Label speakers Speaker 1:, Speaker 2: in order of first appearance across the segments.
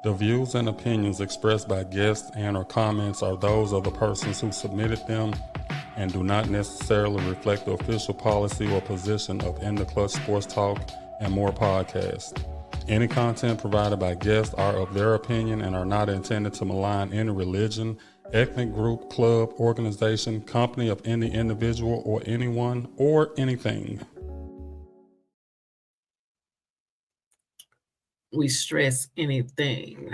Speaker 1: The views and opinions expressed by guests and/or comments are those of the persons who submitted them and do not necessarily reflect the official policy or position of In the Clutch Sports Talk and More podcasts. Any content provided by guests are of their opinion and are not intended to malign any religion, ethnic group, club, organization, company of any individual or anyone or anything.
Speaker 2: We stress anything.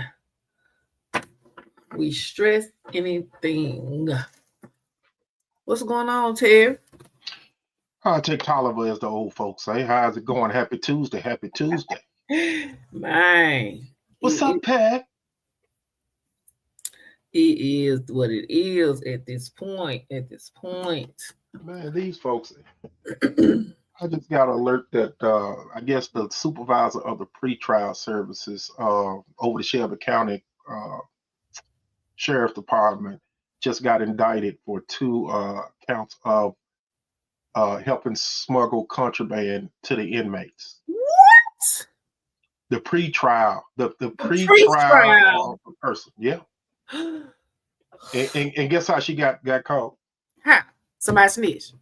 Speaker 2: We stress anything. What's going on, Terry?
Speaker 3: I'll take Tolliver, as the old folks say. How's it going? Happy Tuesday. Happy Tuesday.
Speaker 2: Man.
Speaker 3: What's up, Pat?
Speaker 2: It is what it is at this point.
Speaker 3: Man, these folks, I just got an alert that I guess the supervisor of the pretrial services over the Shelby County Sheriff Department just got indicted for 2 counts of helping smuggle contraband to the inmates.
Speaker 2: What?
Speaker 3: The pretrial, the pretrial person, yeah. and guess how she got caught?
Speaker 2: How? Somebody snitched.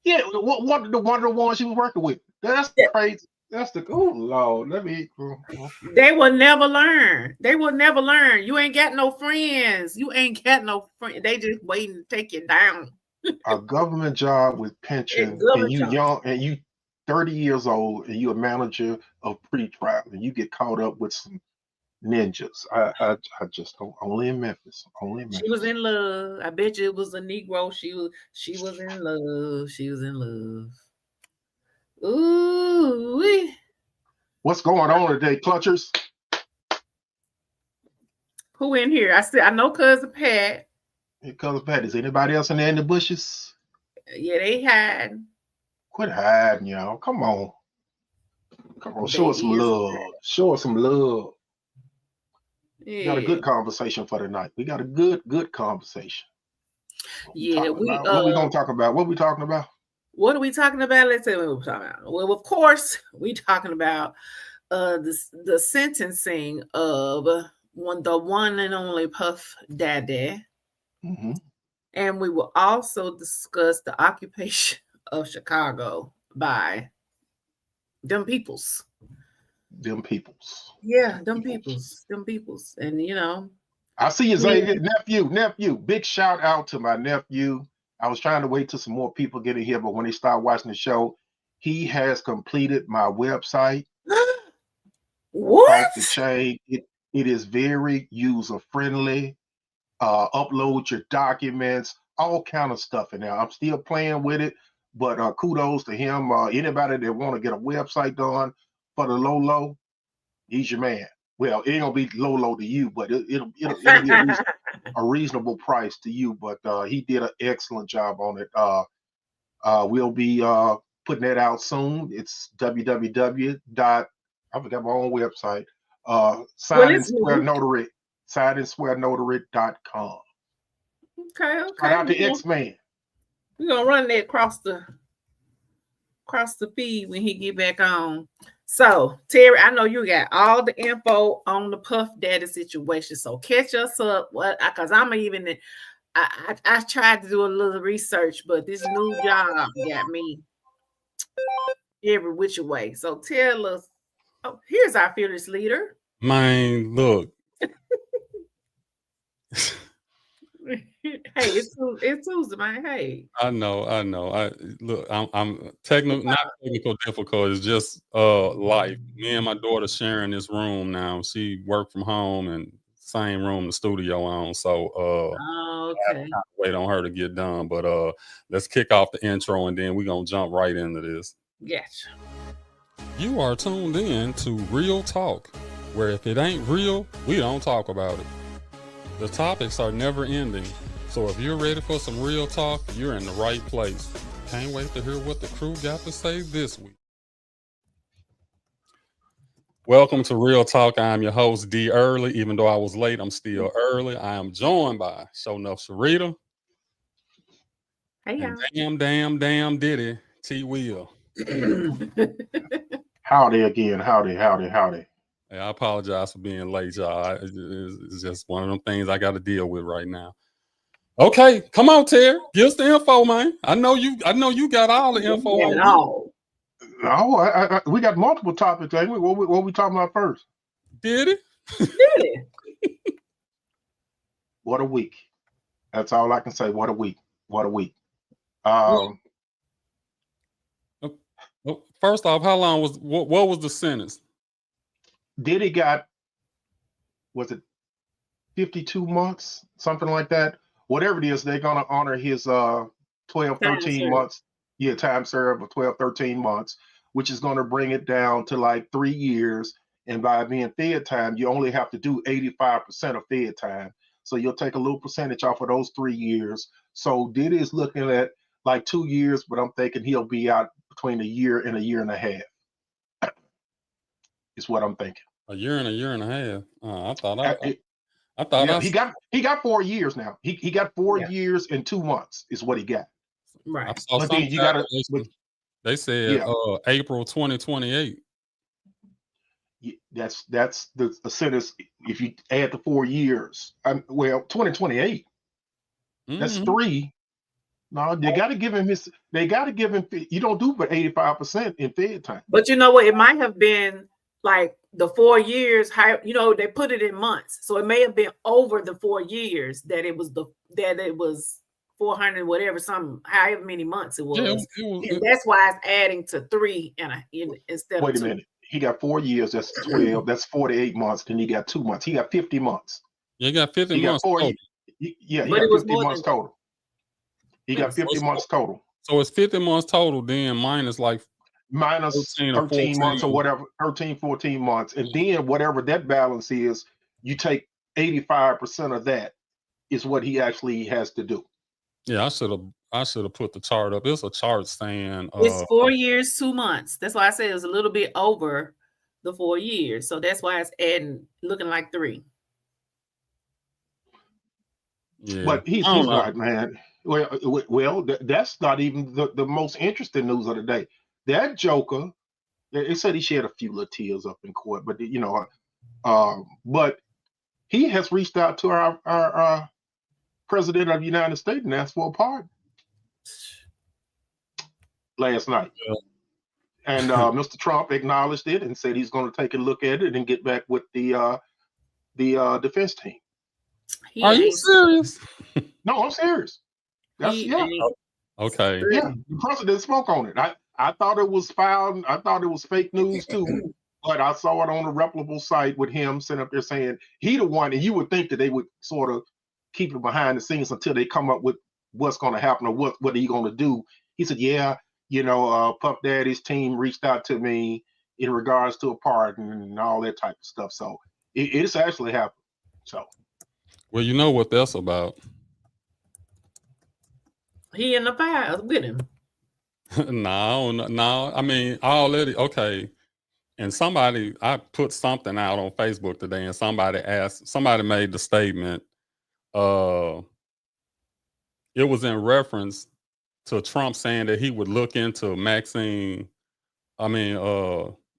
Speaker 3: Yeah, one of the ones she was working with. That's crazy. That's the Lord. Let me.
Speaker 2: They will never learn. You ain't got no friends. They just waiting to take you down.
Speaker 3: A government job with pension, and you young, and you 30 years old, and you a manager of pretrial, and you get caught up with some ninjas. I just don't. Only in Memphis.
Speaker 2: She was in love. I bet you it was a Negro. She was in love. Ooh.
Speaker 3: What's going on today, Clutchers?
Speaker 2: Who in here? I know Cousin Pat.
Speaker 3: Here comes Pat. Is anybody else in there in the bushes?
Speaker 2: Yeah, they hiding.
Speaker 3: Quit hiding, y'all. Come on. Show us some love. Yeah. We got a good conversation for tonight. We got a good conversation.
Speaker 2: What
Speaker 3: are we gonna talk about? What are we talking about?
Speaker 2: What are we talking about? Let's say what we're talking about. Well, of course, we're talking about the sentencing of the one and only Puff Daddy.
Speaker 3: Mm-hmm.
Speaker 2: And we will also discuss the occupation of Chicago by them peoples. Yeah, them peoples. And
Speaker 3: I see you, Xavier. Nephew. Big shout out to my nephew. I was trying to wait till some more people get in here, but when they start watching the show, he has completed my website.
Speaker 2: What?
Speaker 3: Off the chain. It is very user friendly. Upload your documents, all kind of stuff in there. I'm still playing with it, but kudos to him. Anybody that want to get a website done for the low, he's your man. Well, it ain't gonna be low to you, but it'll be a reasonable price to you. But he did an excellent job on it. We'll be putting that out soon. It's www. I forgot my own website. SignandSwearNotary.com.
Speaker 2: Okay.
Speaker 3: Shout out to X-Man.
Speaker 2: We're gonna run that across the feed when he get back on. So, Terry, I know you got all the info on the Puff Daddy situation. So catch us up. Because I tried to do a little research, but this new job got me every which way. So tell us. Oh, here's our fearless leader.
Speaker 1: Man, look.
Speaker 2: Hey, it's Tuesday, man. Hey,
Speaker 1: I know. I'm not technical difficult. It's just life. Me and my daughter sharing this room now. She worked from home and same room the studio on. So
Speaker 2: okay.
Speaker 1: I wait on her to get done. But let's kick off the intro and then we're gonna jump right into this.
Speaker 2: Yes.
Speaker 1: You are tuned in to Real Talk, where if it ain't real, we don't talk about it. The topics are never ending, so if you're ready for some real talk, you're in the right place. Can't wait to hear what the crew got to say this week. Welcome to Real Talk. I'm your host, D. Early. Even though I was late, I'm still early. I am joined by Show Enough Sharita.
Speaker 2: Hey, y'all.
Speaker 1: Damn Diddy, T. Will.
Speaker 3: Howdy again. Howdy.
Speaker 1: Hey, I apologize for being late, y'all. It's just one of them things I got to deal with right now. Okay, come on, Terry. Give us the info, man. I know you got all the info on you.
Speaker 3: No, we got multiple topics. Ain't we? What we talking about first?
Speaker 1: Diddy?
Speaker 2: Diddy.
Speaker 3: What a week. That's all I can say. What a week. What a week.
Speaker 1: First off, how long was what was the sentence?
Speaker 3: Diddy got, was it 52 months, something like that? Whatever it is, they're gonna honor his 12, 13 months. Yeah, time served of 12, 13 months, which is gonna bring it down to like 3 years. And by being Fed time, you only have to do 85% of Fed time. So you'll take a little percentage off of those 3 years. So Diddy is looking at like 2 years, but I'm thinking he'll be out between a year and a half. Is what I'm thinking.
Speaker 1: A year and a half. I thought
Speaker 3: he got 4 years now. He got 4 years and 2 months is what he got.
Speaker 2: Right.
Speaker 3: But then you got
Speaker 1: they said April 2028.
Speaker 3: That's the sentence. If you add the 4 years, 2028. That's 3. No, they got to give him his. They got to give him. You don't do but 85% in Fed time.
Speaker 2: But you know what? It might have been like the 4 years. They put it in months, so it may have been over the 4 years that it was 400 whatever, however many months it was. That's why it's adding to 3 instead.
Speaker 3: Wait a minute. He got 4 years. That's 12. That's 48 months. Then he got 2 months. He got 50 months.
Speaker 1: Yeah, he got 50 months.
Speaker 3: He got 50 months total. He got 50 months total.
Speaker 1: So it's 50 months total, then minus 13
Speaker 3: months or whatever, 13, 14 months. And then whatever that balance is, you take 85% of that is what he actually has to do.
Speaker 1: Yeah, I should have put the chart up. It's a chart saying
Speaker 2: it's 4 years, 2 months. That's why I said it was a little bit over the 4 years. So that's why it's looking like 3.
Speaker 3: Yeah. But he's right, man. Well, that's not even the most interesting news of the day. That joker, they said he shed a few little tears up in court, but but he has reached out to our president of the United States and asked for a pardon last night. Yeah. And Mr. Trump acknowledged it and said he's going to take a look at it and get back with the defense team.
Speaker 1: Are you serious?
Speaker 3: No, I'm serious.
Speaker 1: Okay.
Speaker 3: Yeah, the president spoke on it. I thought it was found. I thought it was fake news too, but I saw it on a reputable site with him sitting up there saying he the one, and you would think that they would sort of keep it behind the scenes until they come up with what's going to happen or what are you going to do. He said, yeah, Puff Daddy's team reached out to me in regards to a pardon and all that type of stuff. So it's actually happened. So,
Speaker 1: well, you know what that's about.
Speaker 2: He in the fire with him.
Speaker 1: No. I mean, already okay. And I put something out on Facebook today, and somebody made the statement. It was in reference to Trump saying that he would look into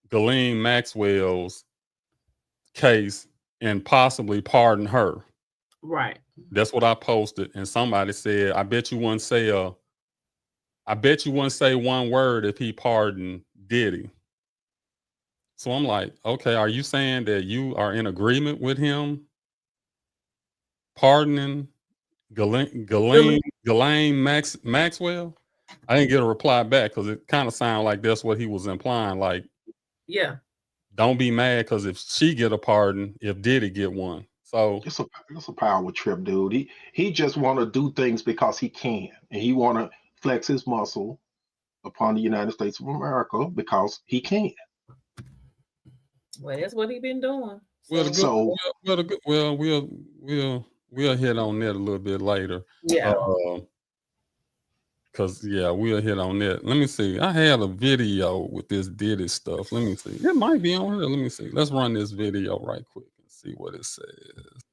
Speaker 1: Ghislaine Maxwell's case and possibly pardon her.
Speaker 2: Right.
Speaker 1: That's what I posted, and somebody said, I bet you wouldn't say one word if he pardoned Diddy. So I'm like, okay, are you saying that you are in agreement with him pardoning Ghislaine Maxwell? I didn't get a reply back because it kind of sounded like that's what he was implying. Like,
Speaker 2: yeah,
Speaker 1: don't be mad because if she get a pardon, if Diddy get one. So
Speaker 3: it's a power trip, dude. He just want to do things because he can, and he want to flex his muscle upon the United States of America because he can.
Speaker 2: Well, that's what he been doing.
Speaker 1: We'll hit on that a little bit later.
Speaker 2: Yeah.
Speaker 1: We'll hit on that. Let me see. I had a video with this Diddy stuff. Let me see. It might be on here. Let me see. Let's run this video right quick and see what it says.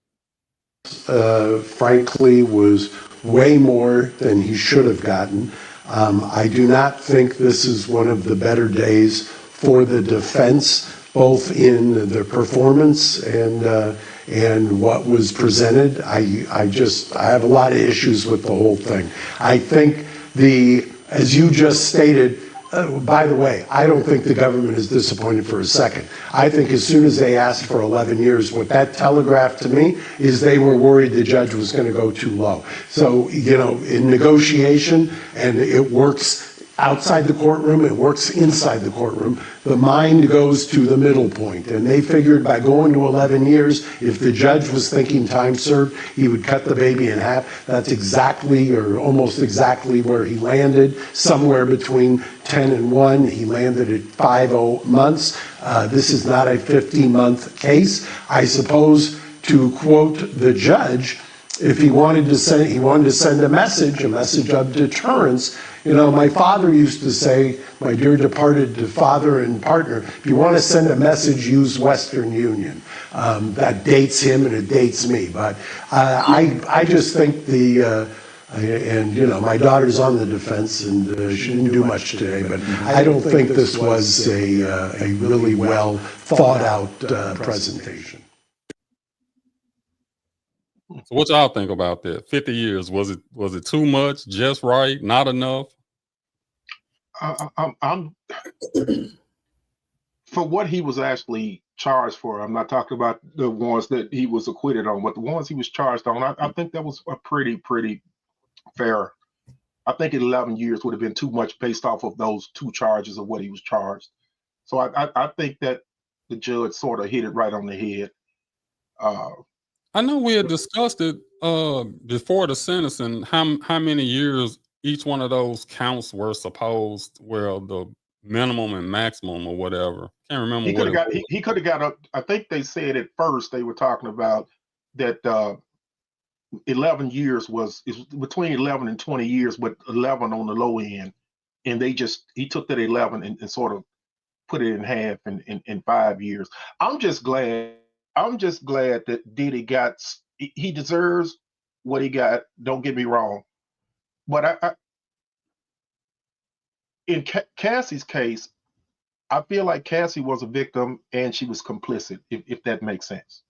Speaker 4: Frankly, was way more than he should have gotten. I do not think this is one of the better days for the defense, both in the performance and what was presented. I have a lot of issues with the whole thing. I think as you just stated, by the way, I don't think the government is disappointed for a second. I think as soon as they asked for 11 years, what that telegraphed to me is they were worried the judge was going to go too low. So, in negotiation, and it works outside the courtroom, it works inside the courtroom, the mind goes to the middle point. And they figured by going to 11 years, if the judge was thinking time served, he would cut the baby in half. That's exactly, or almost exactly, where he landed, somewhere between 10 and 1. He landed at 5 months. This is not a 15-month case. I suppose, to quote the judge, if he wanted to send a message of deterrence. My father used to say, my dear departed father and partner, if you want to send a message, use Western Union. That dates him and it dates me. But I just think my daughter's on the defense and she didn't do much today, but I don't think this was a really well thought out presentation.
Speaker 1: So what y'all think about that? 50 years, was it too much, just right, not enough?
Speaker 3: I'm for what he was actually charged for. I'm not talking about the ones that he was acquitted on, but the ones he was charged on, I think that was a pretty fair. I think 11 years would have been too much based off of those two charges of what he was charged. So I think that the judge sort of hit it right on the head.
Speaker 1: I know we had discussed it before the sentencing, how many years each one of those counts were supposed, the minimum and maximum or whatever. Can't remember.
Speaker 3: He could have got up. I think they said at first they were talking about that 11 years was between 11 and 20 years, but 11 on the low end. And he took that 11 and sort of put it in half in 5 years. I'm just glad that Diddy he deserves what he got. Don't get me wrong. But in Cassie's case, I feel like Cassie was a victim and she was complicit, if that makes sense.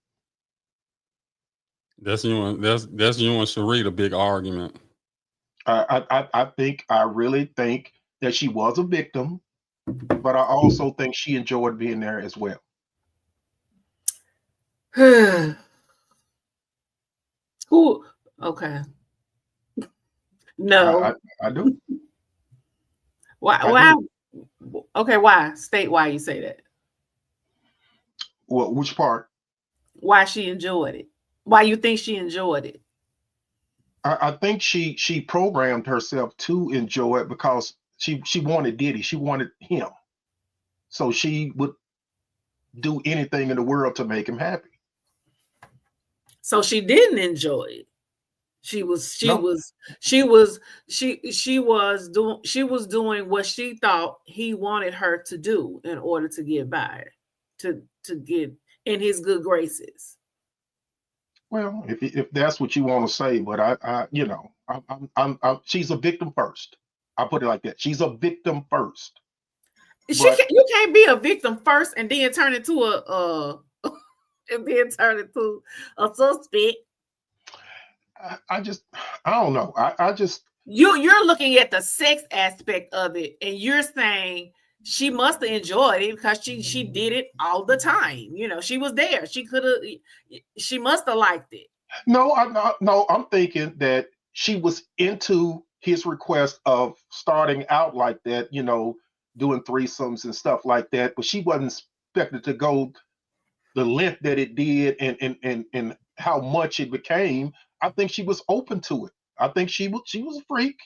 Speaker 1: That's you and Sheree, a big argument.
Speaker 3: I really think that she was a victim, but I also think she enjoyed being there as well.
Speaker 2: Who? Okay. No.
Speaker 3: I do.
Speaker 2: Why? Okay, why? State why you say that.
Speaker 3: Well, which part?
Speaker 2: Why she enjoyed it. Why you think she enjoyed it?
Speaker 3: I think she programmed herself to enjoy it because she wanted Diddy. She wanted him. So she would do anything in the world to make him happy.
Speaker 2: So she didn't enjoy it. She was doing what she thought he wanted her to do in order to get by, to get in his good graces.
Speaker 3: Well, if that's what you want to say, but she's a victim first. I'll put it like that. She's a victim first.
Speaker 2: You can't be a victim first and then turn into a suspect.
Speaker 3: I don't know.
Speaker 2: You're looking at the sex aspect of it, and you're saying she must have enjoyed it because she did it all the time. She was there. She must have liked it.
Speaker 3: No, I'm thinking that she was into his request of starting out like that, doing threesomes and stuff like that, but she wasn't expected to go the length that it did and how much it became. I think she was open to it. I think she was a freak.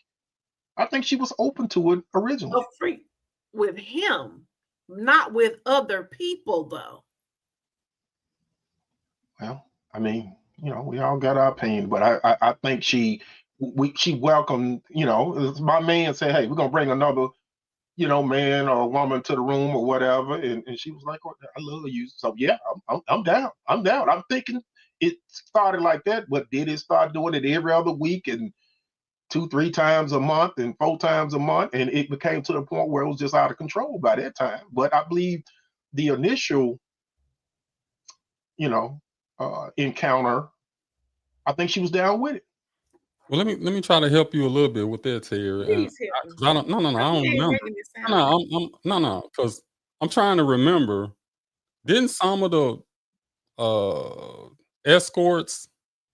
Speaker 3: I think she was open to it originally.
Speaker 2: A freak with him, not with other people, though.
Speaker 3: Well, I mean, we all got our opinion, but I think she welcomed, my man said, hey, we're gonna bring another, man or woman to the room or whatever, and she was like, oh, I love you. So yeah, I'm down. I'm thinking it started like that, but did it start doing it every other week and 2-3 times a month and 4 times a month, and it became to the point where it was just out of control by that time. But I believe the initial, encounter, I think she was down with it.
Speaker 1: Well, let me try to help you a little bit with that, Terry. And
Speaker 2: Please help me.
Speaker 1: 'cause I don't, no, I don't
Speaker 2: You ain't
Speaker 1: remember.
Speaker 2: making it sound
Speaker 1: No,
Speaker 2: like
Speaker 1: no, because I'm trying to remember. Didn't some of the escorts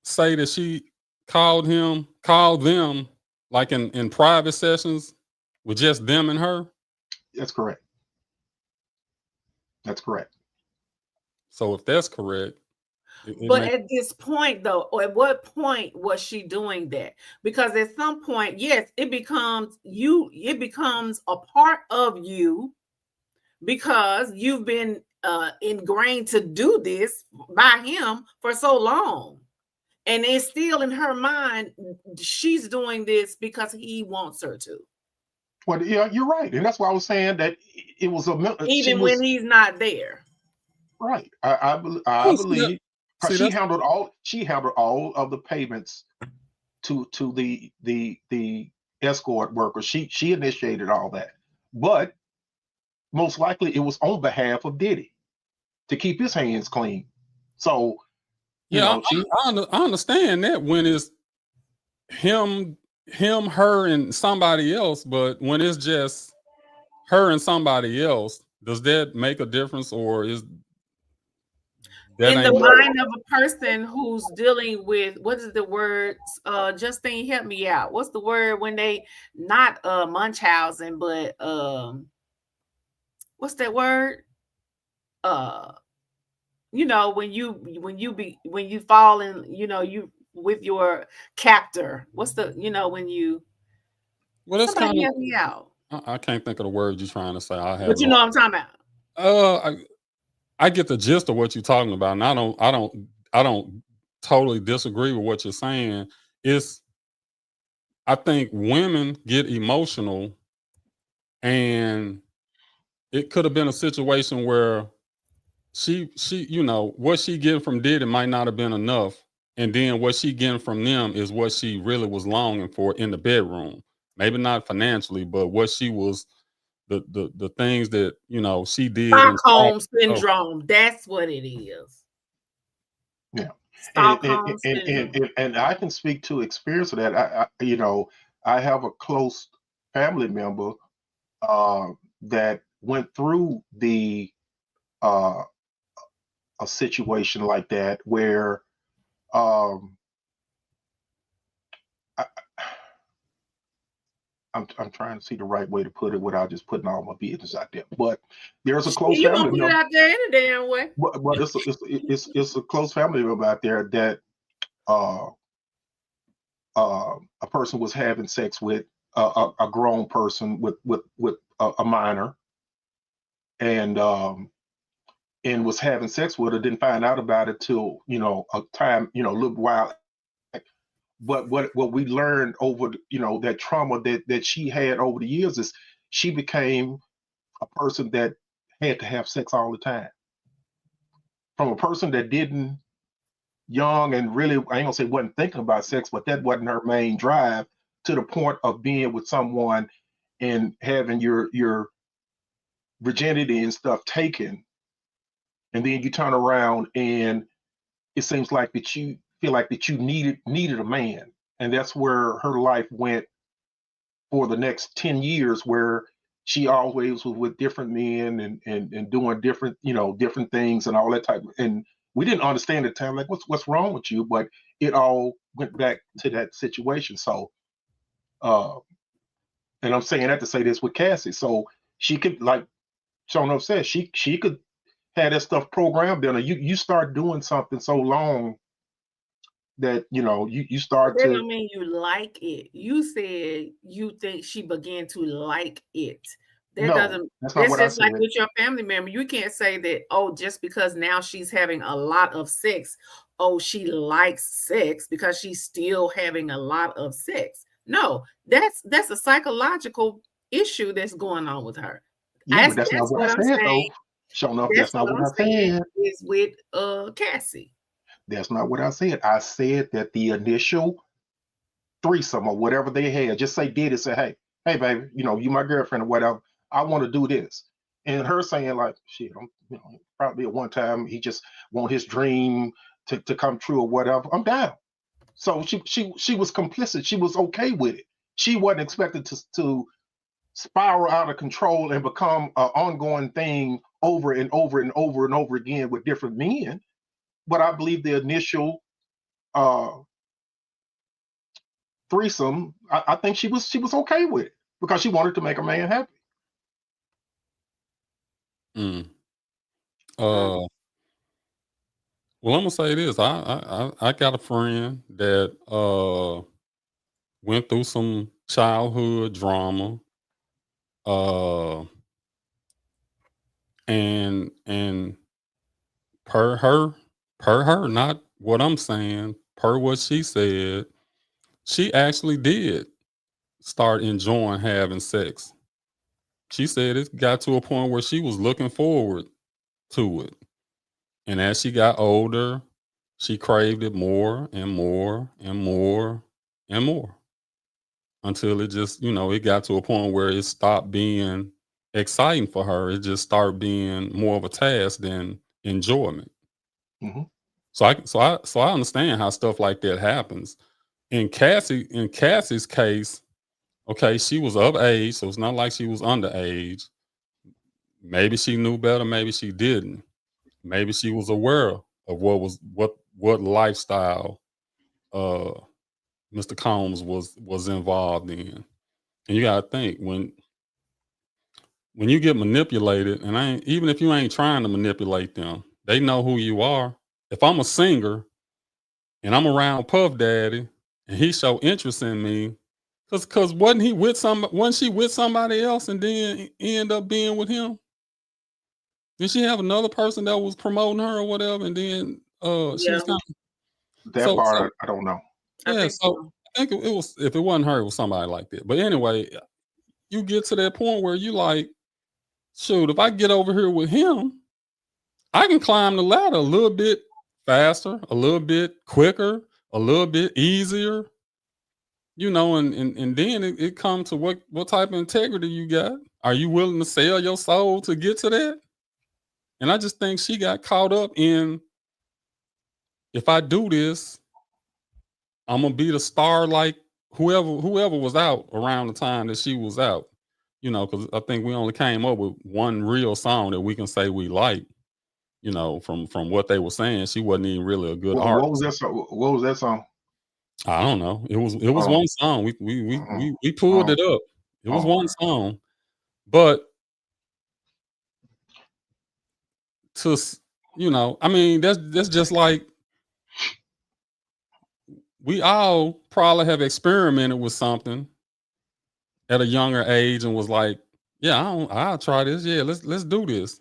Speaker 1: say that she called them like in private sessions with just them and her?
Speaker 3: That's correct. That's correct.
Speaker 1: So if that's correct, it
Speaker 2: But
Speaker 1: makes
Speaker 2: at this point, though, or at what point was she doing that? Because at some point, yes, it becomes a part of you because you've been ingrained to do this by him for so long. And it's still in her mind, she's doing this because he wants her to.
Speaker 3: Well, yeah, you're right, and that's why I was saying that it was
Speaker 2: Even when he's not there.
Speaker 3: right. I
Speaker 1: Oh,
Speaker 3: believe
Speaker 1: see,
Speaker 3: she
Speaker 1: that's
Speaker 3: handled all of the payments to the escort workers. She initiated all that, but most likely it was on behalf of Diddy to keep his hands clean. So
Speaker 1: yeah.
Speaker 3: she
Speaker 1: I understand that when it's him, her, and somebody else, but when it's just her and somebody else, does that make a difference, or is that
Speaker 2: In the
Speaker 1: ain't?
Speaker 2: mind of a person who's dealing with, what is the word? Justine, help me out. What's the word when they not Munchausen, but what's that word? When you fall in, you with your captor. What's the when you
Speaker 1: Well, that's kind
Speaker 2: somebody
Speaker 1: of.
Speaker 2: help me out.
Speaker 1: I can't think of the word you're trying to say. I have
Speaker 2: But you
Speaker 1: no.
Speaker 2: know what I'm talking about.
Speaker 1: I get the gist of what you're talking about, and I don't totally disagree with what you're saying. It's I think women get emotional, and it could have been a situation where she what she getting from Diddy might not have been enough, and then what she getting from them is what she really was longing for in the bedroom. Maybe not financially, but what she was the things that she did and
Speaker 2: Stockholm syndrome. That's what it is.
Speaker 3: yeah.
Speaker 2: Stockholm syndrome.
Speaker 3: And I can speak to experience of that. I have a close family member that went through uh, a situation like that where um, I, I'm trying to see the right way to put it without just putting all my business out there. But there's a close
Speaker 2: You gonna
Speaker 3: family
Speaker 2: put it
Speaker 3: member.
Speaker 2: out there any damn way.
Speaker 3: But it's a close family member out there that uh, a person was having sex with a grown person with a minor, and was having sex with her. Didn't find out about it till a time a little while. But what we learned over that trauma that she had over the years is she became a person that had to have sex all the time. From a person that didn't young and really, I ain't gonna say wasn't thinking about sex, but that wasn't her main drive, to the point of being with someone and having your virginity and stuff taken, and then you turn around and it seems like that you feel like that you needed a man, and that's where her life went for the next 10 years, where she always was with different men and doing different different things and all that type of, and we didn't understand at the time, like what's wrong with you, but it all went back to that situation. So uh and I'm saying that to say this with Cassie, so she could, like Shono said, she could have that stuff programmed in her. You start doing something so long that you
Speaker 2: But
Speaker 3: start
Speaker 2: that
Speaker 3: to.
Speaker 2: don't mean you like it. You said you think she began to like it. That
Speaker 3: No,
Speaker 2: doesn't.
Speaker 3: that's not
Speaker 2: That's
Speaker 3: what I
Speaker 2: just like
Speaker 3: said.
Speaker 2: with your family member. You can't say that. Oh, just because now she's having a lot of sex. Oh, she likes sex because she's still having a lot of sex. No, that's a psychological issue that's going on with her.
Speaker 3: Yeah, but
Speaker 2: That's
Speaker 3: that's not what I
Speaker 2: what I'm
Speaker 3: said
Speaker 2: saying.
Speaker 3: though. Sure enough,
Speaker 2: That's
Speaker 3: that's not
Speaker 2: what
Speaker 3: what
Speaker 2: I'm
Speaker 3: I
Speaker 2: saying
Speaker 3: said.
Speaker 2: is with Cassie.
Speaker 3: That's not what I said. I said that the initial threesome or whatever they had, just say did it, say, hey, baby, you my girlfriend or whatever. I want to do this. and her saying like, shit, probably at one time he just want his dream to come true or whatever. I'm down. So she was complicit. She was okay with it. She wasn't expected to spiral out of control and become an ongoing thing over and over and over and over again with different men. But I believe the initial threesome, I think she was okay with it because she wanted to make a man happy.
Speaker 1: Well, I'm gonna say this. I got a friend that went through some childhood drama. And per her, not what I'm saying, per what she said, she actually did start enjoying having sex. She said it got to a point where she was looking forward to it. And as she got older, she craved it more and more and more and more until it just, it got to a point where it stopped being exciting for her. It just started being more of a task than enjoyment.
Speaker 3: Mm-hmm.
Speaker 1: So I understand how stuff like that happens. In Cassie's case, okay, she was of age, so it's not like she was underage. Maybe she knew better, maybe she didn't. Maybe she was aware of what lifestyle Mr. Combs was involved in. And you gotta think when you get manipulated, and even if you ain't trying to manipulate them, they know who you are. If I'm a singer and I'm around Puff Daddy and he show interest in me, cause wasn't she with somebody else and then end up being with him? Did she have another person that was promoting her or whatever? And then she was kind of
Speaker 3: that part I don't know.
Speaker 1: Yeah, so I think it was, if it wasn't her, it was somebody like that. But anyway, you get to that point where you like, shoot, if I get over here with him, I can climb the ladder a little bit faster, a little bit quicker, a little bit easier, and then it comes to what type of integrity you got. Are you willing to sell your soul to get to that? And I just think she got caught up in, if I do this, I'm gonna be the star like whoever was out around the time that she was out. Because I think we only came up with one real song that we can say we like. From what they were saying, she wasn't even really a good artist.
Speaker 3: What was that song?
Speaker 1: I don't know. It was one song. We pulled it up. It was one song, but I mean, that's just like, we all probably have experimented with something at a younger age and was like, yeah, I'll try this. Yeah, let's do this.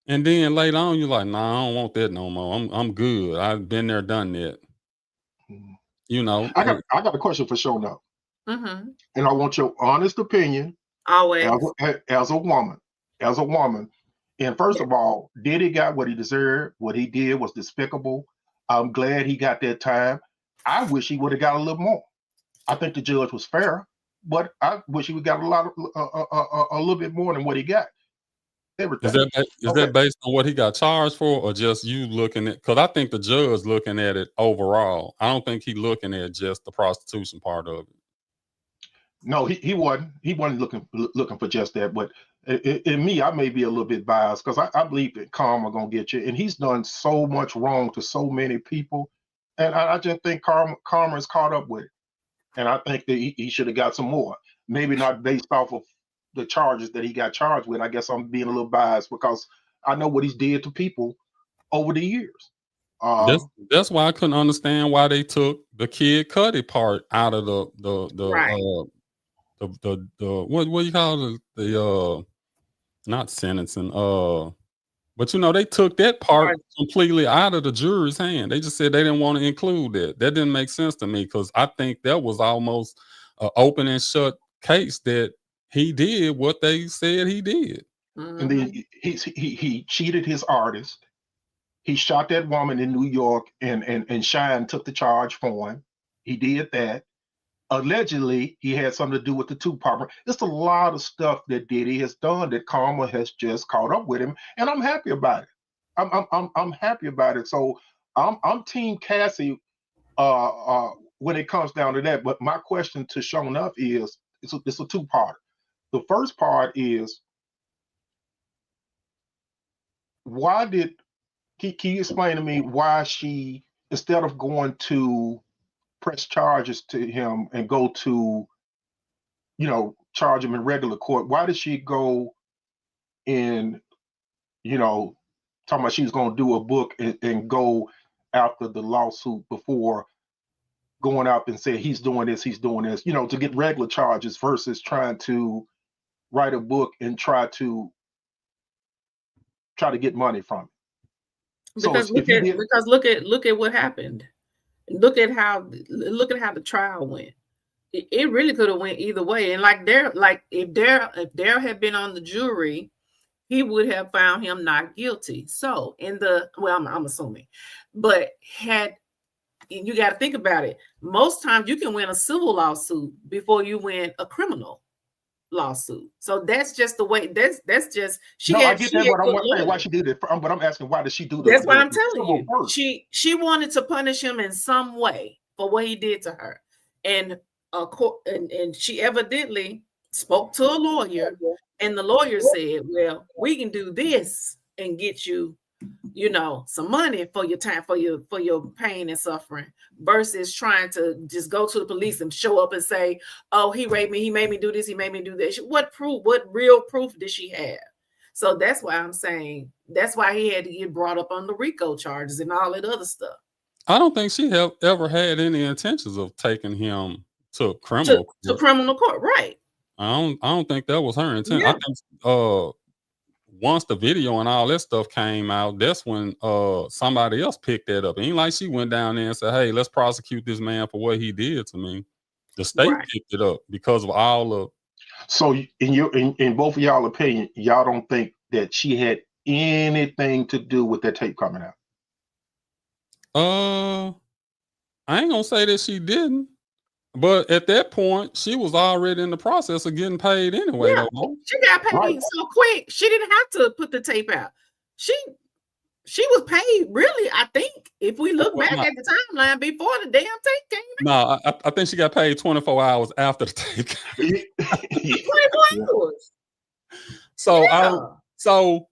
Speaker 1: And then later on, you're like, nah, I don't want that no more. I'm good. I've been there, done that.
Speaker 3: I got a question for Show Now.
Speaker 2: Mm-hmm.
Speaker 3: And I want your honest opinion.
Speaker 2: Always.
Speaker 3: As a woman. And first of all, Diddy got what he deserved. What he did was despicable. I'm glad he got that time. I wish he would have got a little more. I think the judge was fair, but I wish he would got a little bit more than what he got. Everything.
Speaker 1: Is that based on what he got charged for, or just you looking at? Because I think the judge looking at it overall. I don't think he looking at just the prostitution part of it.
Speaker 3: No, he wasn't. He wasn't looking for just that. But in me, I may be a little bit biased because I believe that karma gonna get you, and he's done so much wrong to so many people, and I just think karma is caught up with it, and I think that he should have got some more. Maybe not based off of the charges that he got charged with. I guess I'm being a little biased because I know what he's did to people over the years.
Speaker 1: That's why I couldn't understand why they took the Kid Cudi part out of the what do you call it? The not sentencing. But they took that part completely out of the jury's hand. They just said they didn't want to include that. That didn't make sense to me because I think that was almost an open and shut case that he did what they said he did.
Speaker 3: Mm-hmm. And then he cheated his artist. He shot that woman in New York, and Shine took the charge for him. He did that. allegedly he had something to do with the two-part. It's a lot of stuff that Diddy has done that karma has just caught up with him, and I'm happy about it. I'm happy about it. So I'm Team Cassie when it comes down to that. But my question to Shown Up is it's a two-part. The first part is, why did can you explain to me why she, instead of going to press charges to him and go to, charge him in regular court, why did she go in, talking about she was going to do a book and go after the lawsuit before going out and say he's doing this, to get regular charges versus trying to write a book and try to get money from it.
Speaker 2: Because look at what happened. Look at how the trial went. It really could have went either way. And if Dare had been on the jury, he would have found him not guilty. So I'm assuming, but you got to think about it. Most times you can win a civil lawsuit before you win a criminal lawsuit. So that's just the way. That's just she. No,
Speaker 3: I get that. But I'm not saying why she did it. But I'm asking, why did she do that?
Speaker 2: That's what I'm telling you. First. She wanted to punish him in some way for what he did to her, and she evidently spoke to a lawyer, and the lawyer said, "Well, we can do this and get you, some money for your time, for your pain and suffering, versus trying to just go to the police and show up and say, oh, he raped me, he made me do this, he made me do that. What real proof did she have? So that's why I'm saying that's why he had to get brought up on the RICO charges and all that other stuff.
Speaker 1: I don't think she ever had any intentions of taking him to criminal court.
Speaker 2: To criminal court, right?
Speaker 1: I don't think that was her intent. Yeah. I think once the video and all that stuff came out, that's when somebody else picked that up. It ain't like she went down there and said, hey, let's prosecute this man for what he did to me. The state picked it up because of all of.
Speaker 3: So in both of y'all opinion, y'all don't think that she had anything to do with that tape coming out?
Speaker 1: I ain't gonna say that she didn't. But at that point, she was already in the process of getting paid anyway.
Speaker 2: Yeah, she got paid so quick. She didn't have to put the tape out. She was paid, really, I think, if we look back at the timeline before the damn tape came
Speaker 1: out. No, I think she got paid 24 hours after the tape came out.
Speaker 2: 24 hours.
Speaker 1: So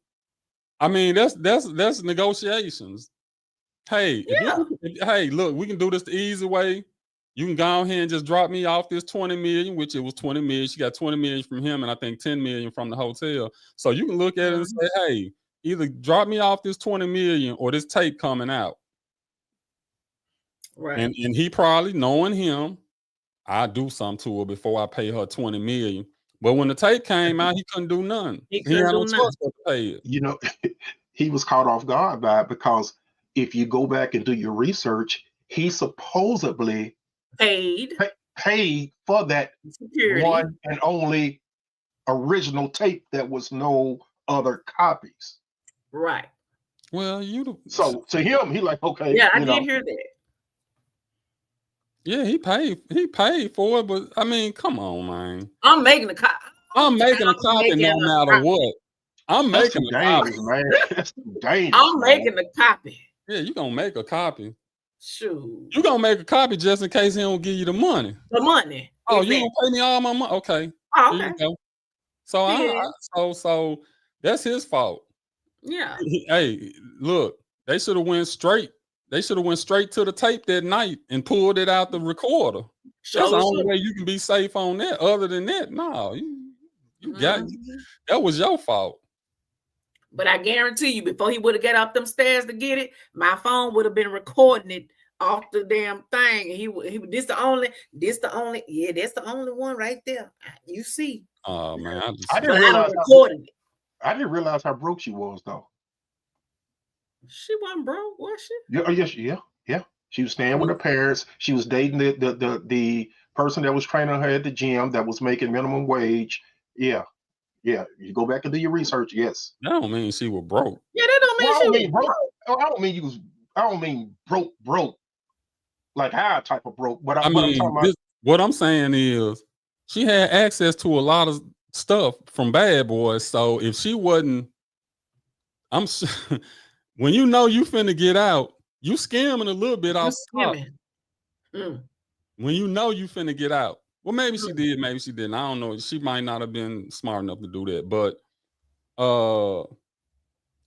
Speaker 1: I mean, that's negotiations. Hey, look, we can do this the easy way. You can go ahead and just drop me off this 20 million, which it was 20 million. She got 20 million from him, and I think 10 million from the hotel. So you can look at it and say, hey, either drop me off this 20 million or this tape coming out.
Speaker 2: Right.
Speaker 1: And he probably, knowing him, I do something to her before I pay her 20 million. But when the tape came out, he couldn't do nothing. He had no choice but to pay it.
Speaker 3: He was caught off guard by it, because if you go back and do your research, he supposedly paid for that security. One and only original tape. That was no other copies.
Speaker 2: Right.
Speaker 1: Well,
Speaker 3: so to him, he like, okay.
Speaker 2: Yeah, I did hear that.
Speaker 1: Yeah, he paid for it, but I mean, come on, man.
Speaker 2: I'm making a copy.
Speaker 1: I'm making a copy no matter what. I'm making a copy,
Speaker 3: man. That's dangerous.
Speaker 2: I'm making a copy.
Speaker 1: Yeah, you're gonna make a copy.
Speaker 2: Shoot.
Speaker 1: You're gonna make a copy just in case he don't give you the money.
Speaker 2: The money.
Speaker 1: Oh, you gonna pay me all my money? Okay.
Speaker 2: Oh, okay.
Speaker 1: There you go. So so that's his fault.
Speaker 2: Yeah.
Speaker 1: Hey, look, they should have went straight. They should have went straight to the tape that night and pulled it out the recorder. That's the only way you can be safe on that. Other than that, no, you got that was your fault.
Speaker 2: But I guarantee you, before he would have got up them stairs to get it, my phone would have been recording it off the damn thing. And that's the only one right there. You see.
Speaker 1: Oh man,
Speaker 3: I didn't realize how broke she was, though.
Speaker 2: She wasn't broke, was she?
Speaker 3: Yeah. She was staying with her parents. She was dating the person that was training her at the gym that was making minimum wage. Yeah. You go back and do your research. Yes.
Speaker 1: That don't mean she was broke.
Speaker 2: Yeah, that don't mean she was broke.
Speaker 3: I don't mean broke. Like how type of broke. But
Speaker 1: I mean, what I'm saying is she had access to a lot of stuff from Bad Boys. So if she wasn't, when you know you finna get out, you scamming a little bit
Speaker 2: You
Speaker 1: off the top.
Speaker 2: skimming. Mm.
Speaker 1: When you know you finna get out. Well, maybe she
Speaker 2: Mm.
Speaker 1: did, maybe she didn't. I don't know. She might not have been smart enough to do that. But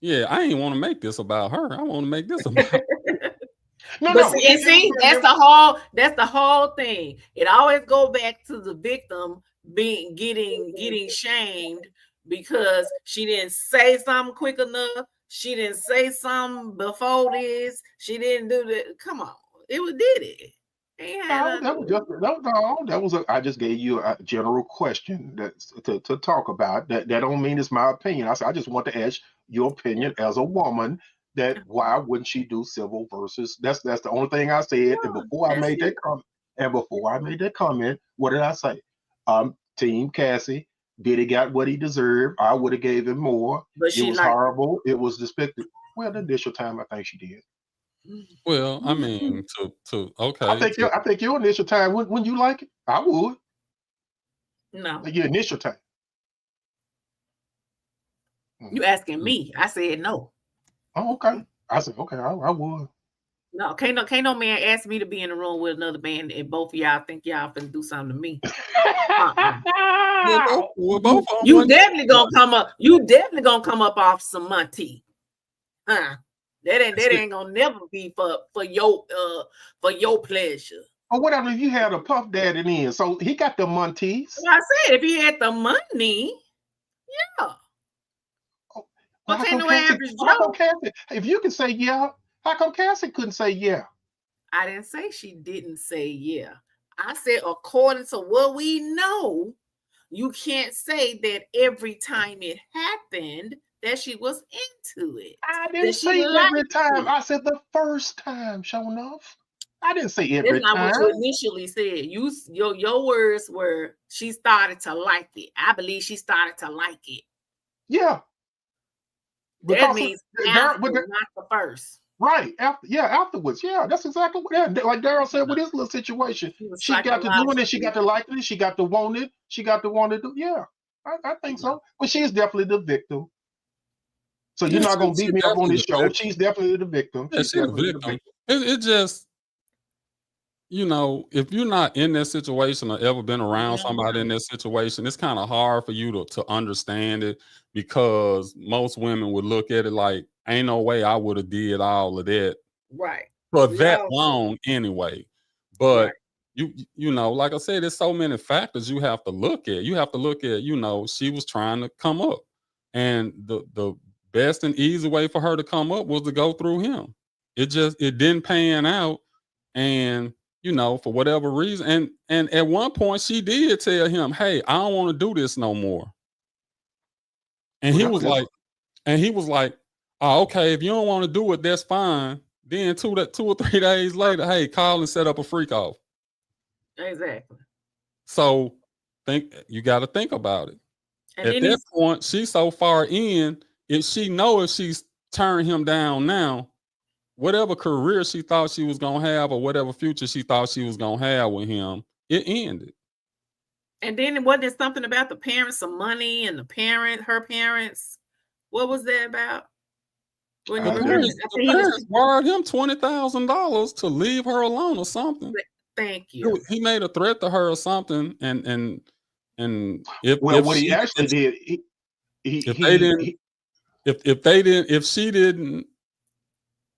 Speaker 1: yeah, I ain't want to make this about her. I want to make this about
Speaker 2: But see, that's the whole thing. It always go back to the victim getting shamed because she didn't say something quick enough. She didn't say something before this. She didn't do that. Come on, it was Diddy.
Speaker 3: I just gave you a general question to talk about. That don't mean it's my opinion. I just want to ask your opinion as a woman. That why wouldn't she do civil versus? That's the only thing I said. And before I made that comment, what did I say? Team Cassie. Diddy got what he deserved. I would have gave him more.
Speaker 2: But
Speaker 3: it was horrible. It was despicable. Well, the initial time, I think she did.
Speaker 1: Well, I mean, okay.
Speaker 3: I think your initial time, wouldn't you like it? I would.
Speaker 2: No.
Speaker 3: Like your initial time.
Speaker 2: You asking me? I said no.
Speaker 3: Oh, okay. I said okay. I would.
Speaker 2: No, can't no man ask me to be in the room with another man and both of y'all think y'all finna do something to me. You definitely gonna come up. You definitely gonna come up off some money. That ain't gonna never be for your pleasure.
Speaker 3: Or whatever, if you had a Puff Daddy in, so he got the montees.
Speaker 2: Well, I said if he had the money, yeah.
Speaker 3: Well,
Speaker 2: okay, no average Joe.
Speaker 3: If you can say yeah, how come Cassie couldn't say yeah?
Speaker 2: I didn't say she didn't say yeah. I said according to what we know, you can't say that every time it happened that she was into it.
Speaker 3: I didn't say every time. I said the first time, sure enough. I didn't say every time.
Speaker 2: That's not what you initially said. Your words were she started to like it. I believe she started to like it.
Speaker 3: Yeah.
Speaker 2: That means after, not the first.
Speaker 3: Right. Afterwards. Yeah, that's exactly what like Daryl said with his little situation. She got to doing it, she got to like it, she got to want it, she got to want it. Yeah, I think so. But she's definitely the victim. So you're not gonna beat me up on this show. She's definitely the victim.
Speaker 1: Yeah, she's definitely the victim. It just, if you're not in that situation or ever been around somebody in that situation, it's kind of hard for you to understand it, because most women would look at it like, ain't no way I would have did all of that for that long anyway. But you know, like I said, there's so many factors you have to look at. You have to look at, she was trying to come up, and the best and easy way for her to come up was to go through him. It didn't pan out, and for whatever reason, and at one point she did tell him, "Hey, I don't want to do this no more." And he was like, "Oh, okay, if you don't want to do it, that's fine." Then 2 or 3 days later, hey, call and set up a freak off.
Speaker 2: Exactly.
Speaker 1: So you got to think about it. And at that point, she's so far in, if she's turned him down now, whatever career she thought she was gonna have or whatever future she thought she was gonna have with him, it ended.
Speaker 2: And then wasn't there something about the parents, some money, and her parents? What was that about?
Speaker 1: The parents borrowed him $20,000 to leave her alone or something.
Speaker 2: Thank you.
Speaker 1: He made a threat to her or something, and if she didn't,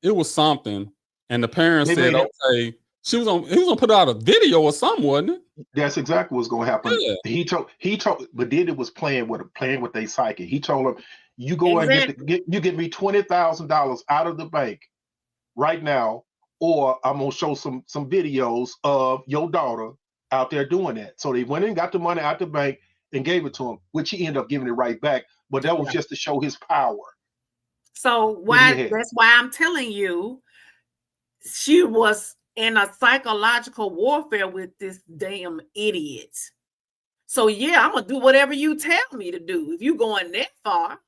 Speaker 1: it was something, and the parents said, okay, he was gonna put out a video or something, wasn't it?
Speaker 3: That's exactly what's gonna happen. Yeah. He told, but Diddy was playing with their psyche. He told him, "You go and get me $20,000 out of the bank right now, or I'm gonna show some videos of your daughter out there doing that." So they went and got the money out the bank and gave it to him, which he ended up giving it right back. But that was just to show his power.
Speaker 2: So that's why I'm telling you, she was in a psychological warfare with this damn idiot. So I'm gonna do whatever you tell me to do if you going that far.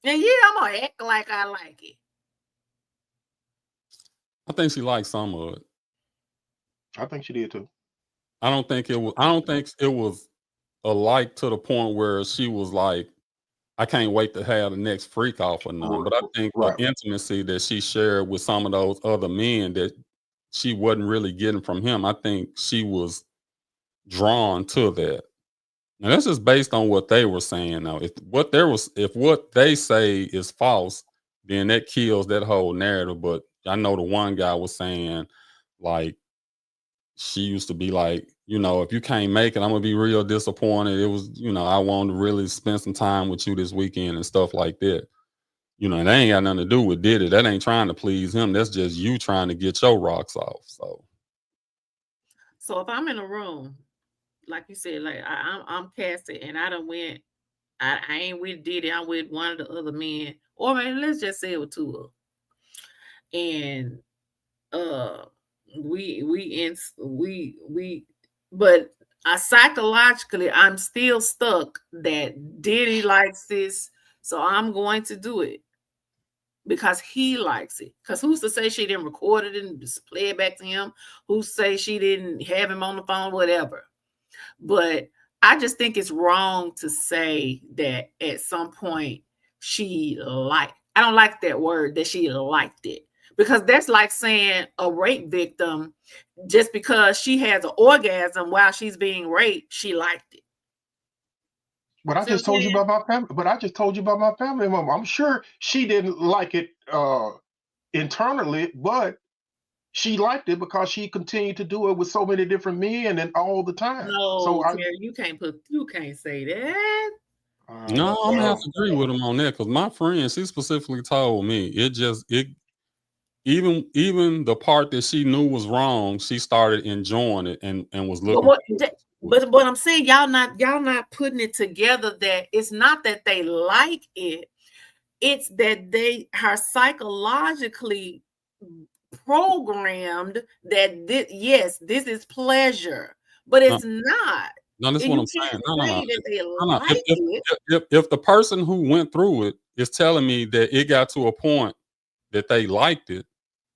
Speaker 2: And I'm gonna act like I like it.
Speaker 1: I think she liked some of it.
Speaker 3: I think she did too.
Speaker 1: I don't think it was. I don't think it was alike to the point where she was like, I can't wait to have the next freak off or none. But I think the
Speaker 3: Right.
Speaker 1: intimacy that she shared with some of those other men that she wasn't really getting from him, I think she was drawn to that. And that's just based on what they were saying. Now, if what they say is false, then that kills that whole narrative. But I know the one guy was saying, like, she used to be like, if you can't make it, I'm gonna be real disappointed. It was, I want to really spend some time with you this weekend and stuff like that. And that ain't got nothing to do with Diddy. That ain't trying to please him. That's just you trying to get your rocks off.
Speaker 2: So if I'm in a room, like you said, like I'm Cassie and I done went, I ain't with Diddy, I'm with one of the other men, or man, let's just say it was two of them. And but psychologically I'm still stuck that Diddy likes this, so I'm going to do it because he likes it. Because who's to say she didn't record it and just play it back to him? Who's to say she didn't have him on the phone, whatever? But I just think it's wrong to say that at some point she liked. I don't like that word, that she liked it. Because that's like saying a rape victim, just because she has an orgasm while she's being raped, she liked it.
Speaker 3: But I just told you about my family. But I just told you about my family mama. I'm sure she didn't like it internally, but she liked it because she continued to do it with so many different men and all the time.
Speaker 2: No,
Speaker 3: So
Speaker 2: Terry, you can't say that.
Speaker 1: No, I'm gonna have to agree with him on that because my friend, she specifically told me even the part that she knew was wrong, she started enjoying it and was looking.
Speaker 2: But what I'm saying, y'all not putting it together that it's not that they like it, it's that they are psychologically programmed that this is pleasure, but it's not.
Speaker 1: No, that's what I'm saying. No. If the person who went through it is telling me that it got to a point that they liked it,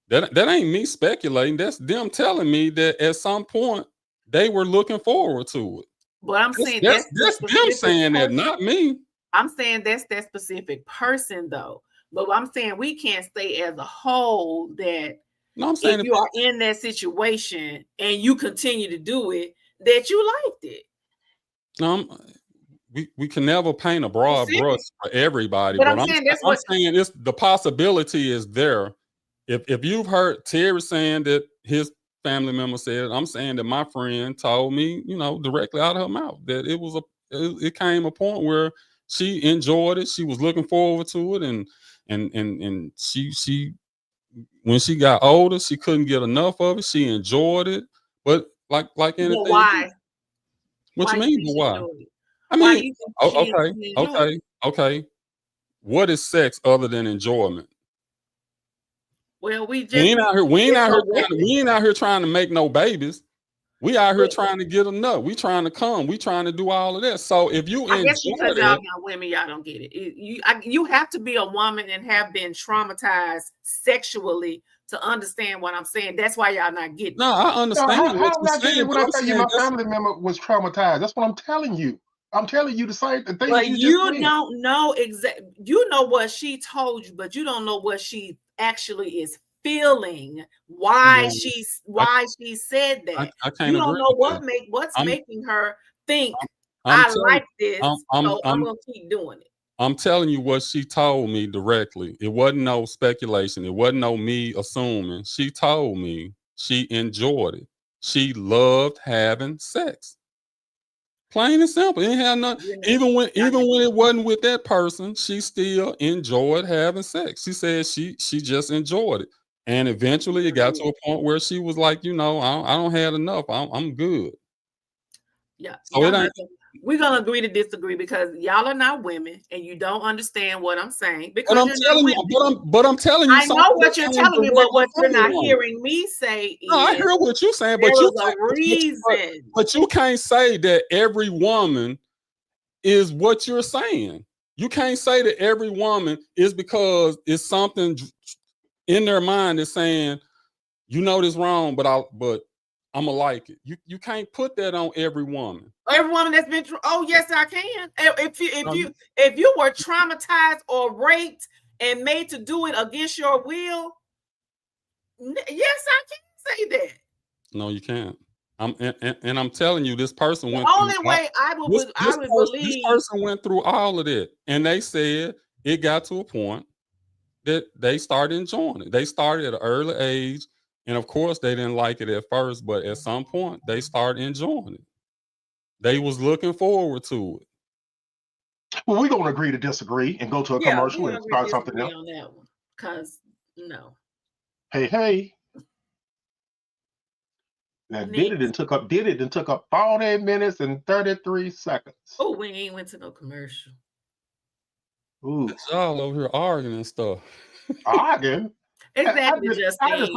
Speaker 1: that ain't me speculating. That's them telling me that at some point they were looking forward to it.
Speaker 2: But I'm saying
Speaker 1: that's them saying that, not me.
Speaker 2: I'm saying that's that specific person though. But I'm saying we can't say as a whole that if you are in that situation and you continue to do it, that you liked it.
Speaker 1: No, we can never paint a broad brush for everybody. But I'm saying it's the possibility is there. If you've heard Terry saying that his family member said it, I'm saying that my friend told me, directly out of her mouth that it came a point where she enjoyed it. She was looking forward to it, and she when she got older, she couldn't get enough of it. She enjoyed it, but like anything.
Speaker 2: But why?
Speaker 1: What you mean? Why? I mean, okay. What is sex other than enjoyment?
Speaker 2: Well, we
Speaker 1: ain't out here trying to make no babies. We out here trying to get a nut. We trying to come. We trying to do all of that. So if you
Speaker 2: I guess because y'all got women, y'all don't get it. You have to be a woman and have been traumatized sexually to understand what I'm saying. That's why y'all not getting it.
Speaker 1: No, I understand what you're saying.
Speaker 3: When I tell you my family member was traumatized, that's what I'm telling you. I'm telling you the same thing.
Speaker 2: But you don't know exactly. You know what she told you, but you don't know what she actually is feeling. Why she said that.
Speaker 1: I can't.
Speaker 2: You don't know what's making her think I like this. I'm gonna keep doing it.
Speaker 1: I'm telling you what she told me directly. It wasn't no speculation. It wasn't no me assuming. She told me she enjoyed it. She loved having sex. Plain and simple. It had nothing. Even when it wasn't with that person, she still enjoyed having sex. She said she just enjoyed it, and eventually it got to a point where she was like, I don't have enough. I'm good.
Speaker 2: Yeah. So we're gonna agree to disagree because y'all are not women and you don't understand what I'm saying. Because
Speaker 1: I'm telling you.
Speaker 2: I know what you're telling me, but what you're not hearing me say is.
Speaker 1: No, I hear what you're saying, but but you can't say that every woman is what you're saying. You can't say that every woman is because it's something in their mind is saying, this wrong, but I'ma like it. You can't put that on every woman.
Speaker 2: Every woman that's been through. Oh yes, I can. If you were traumatized or raped and made to do it against your will, yes, I can say that.
Speaker 1: No, you can't. I'm telling you, this person went.
Speaker 2: The only way I would believe
Speaker 1: this person went through all of that, and they said it got to a point that they started enjoying it. They started at an early age, and of course, they didn't like it at first, but at some point, they started enjoying it. They was looking forward to it.
Speaker 3: Well, we're gonna agree to disagree and go to a commercial and start something else
Speaker 2: on that one. Because no.
Speaker 3: Hey. Now Diddy took up 40 minutes and 33 seconds.
Speaker 2: Oh, we ain't went to no commercial.
Speaker 3: Ooh.
Speaker 1: Y'all over here arguing and stuff.
Speaker 3: Arguing?
Speaker 2: Exactly, Justine.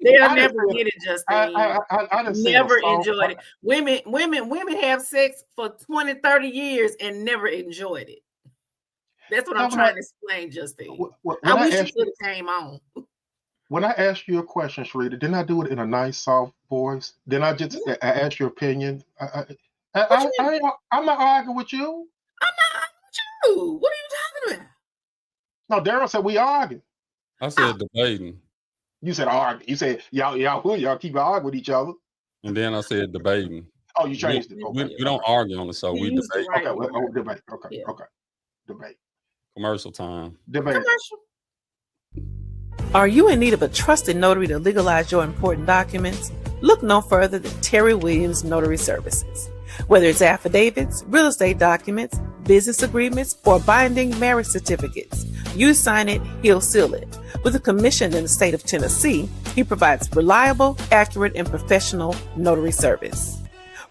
Speaker 2: They'll never get it, Justine.
Speaker 3: I
Speaker 2: never enjoyed it. Women have sex for 20, 30 years and never enjoyed it. That's what I'm trying to explain, Justine. I wish you could have came on.
Speaker 3: When I asked you a question, Sharita, didn't I do it in a nice, soft voice? Then I asked your opinion. I'm not arguing with you.
Speaker 2: I'm not arguing with you. What are you talking about?
Speaker 3: No, Daryl said we arguing.
Speaker 1: I said debating.
Speaker 3: You said argue. You said y'all keep arguing with each other.
Speaker 1: And then I said debating.
Speaker 3: Oh, you changed it. Okay.
Speaker 1: We don't argue on the show. We debate.
Speaker 3: Okay, debate. Okay. Debate.
Speaker 1: Commercial time.
Speaker 3: Debate.
Speaker 2: Commercial. Are you in need of a trusted notary to legalize your important documents? Look no further than Terry Williams Notary Services. Whether it's affidavits, real estate documents, business agreements, or binding marriage certificates, you sign it, he'll seal it. With a commission in the state of Tennessee, he provides reliable, accurate, and professional notary service.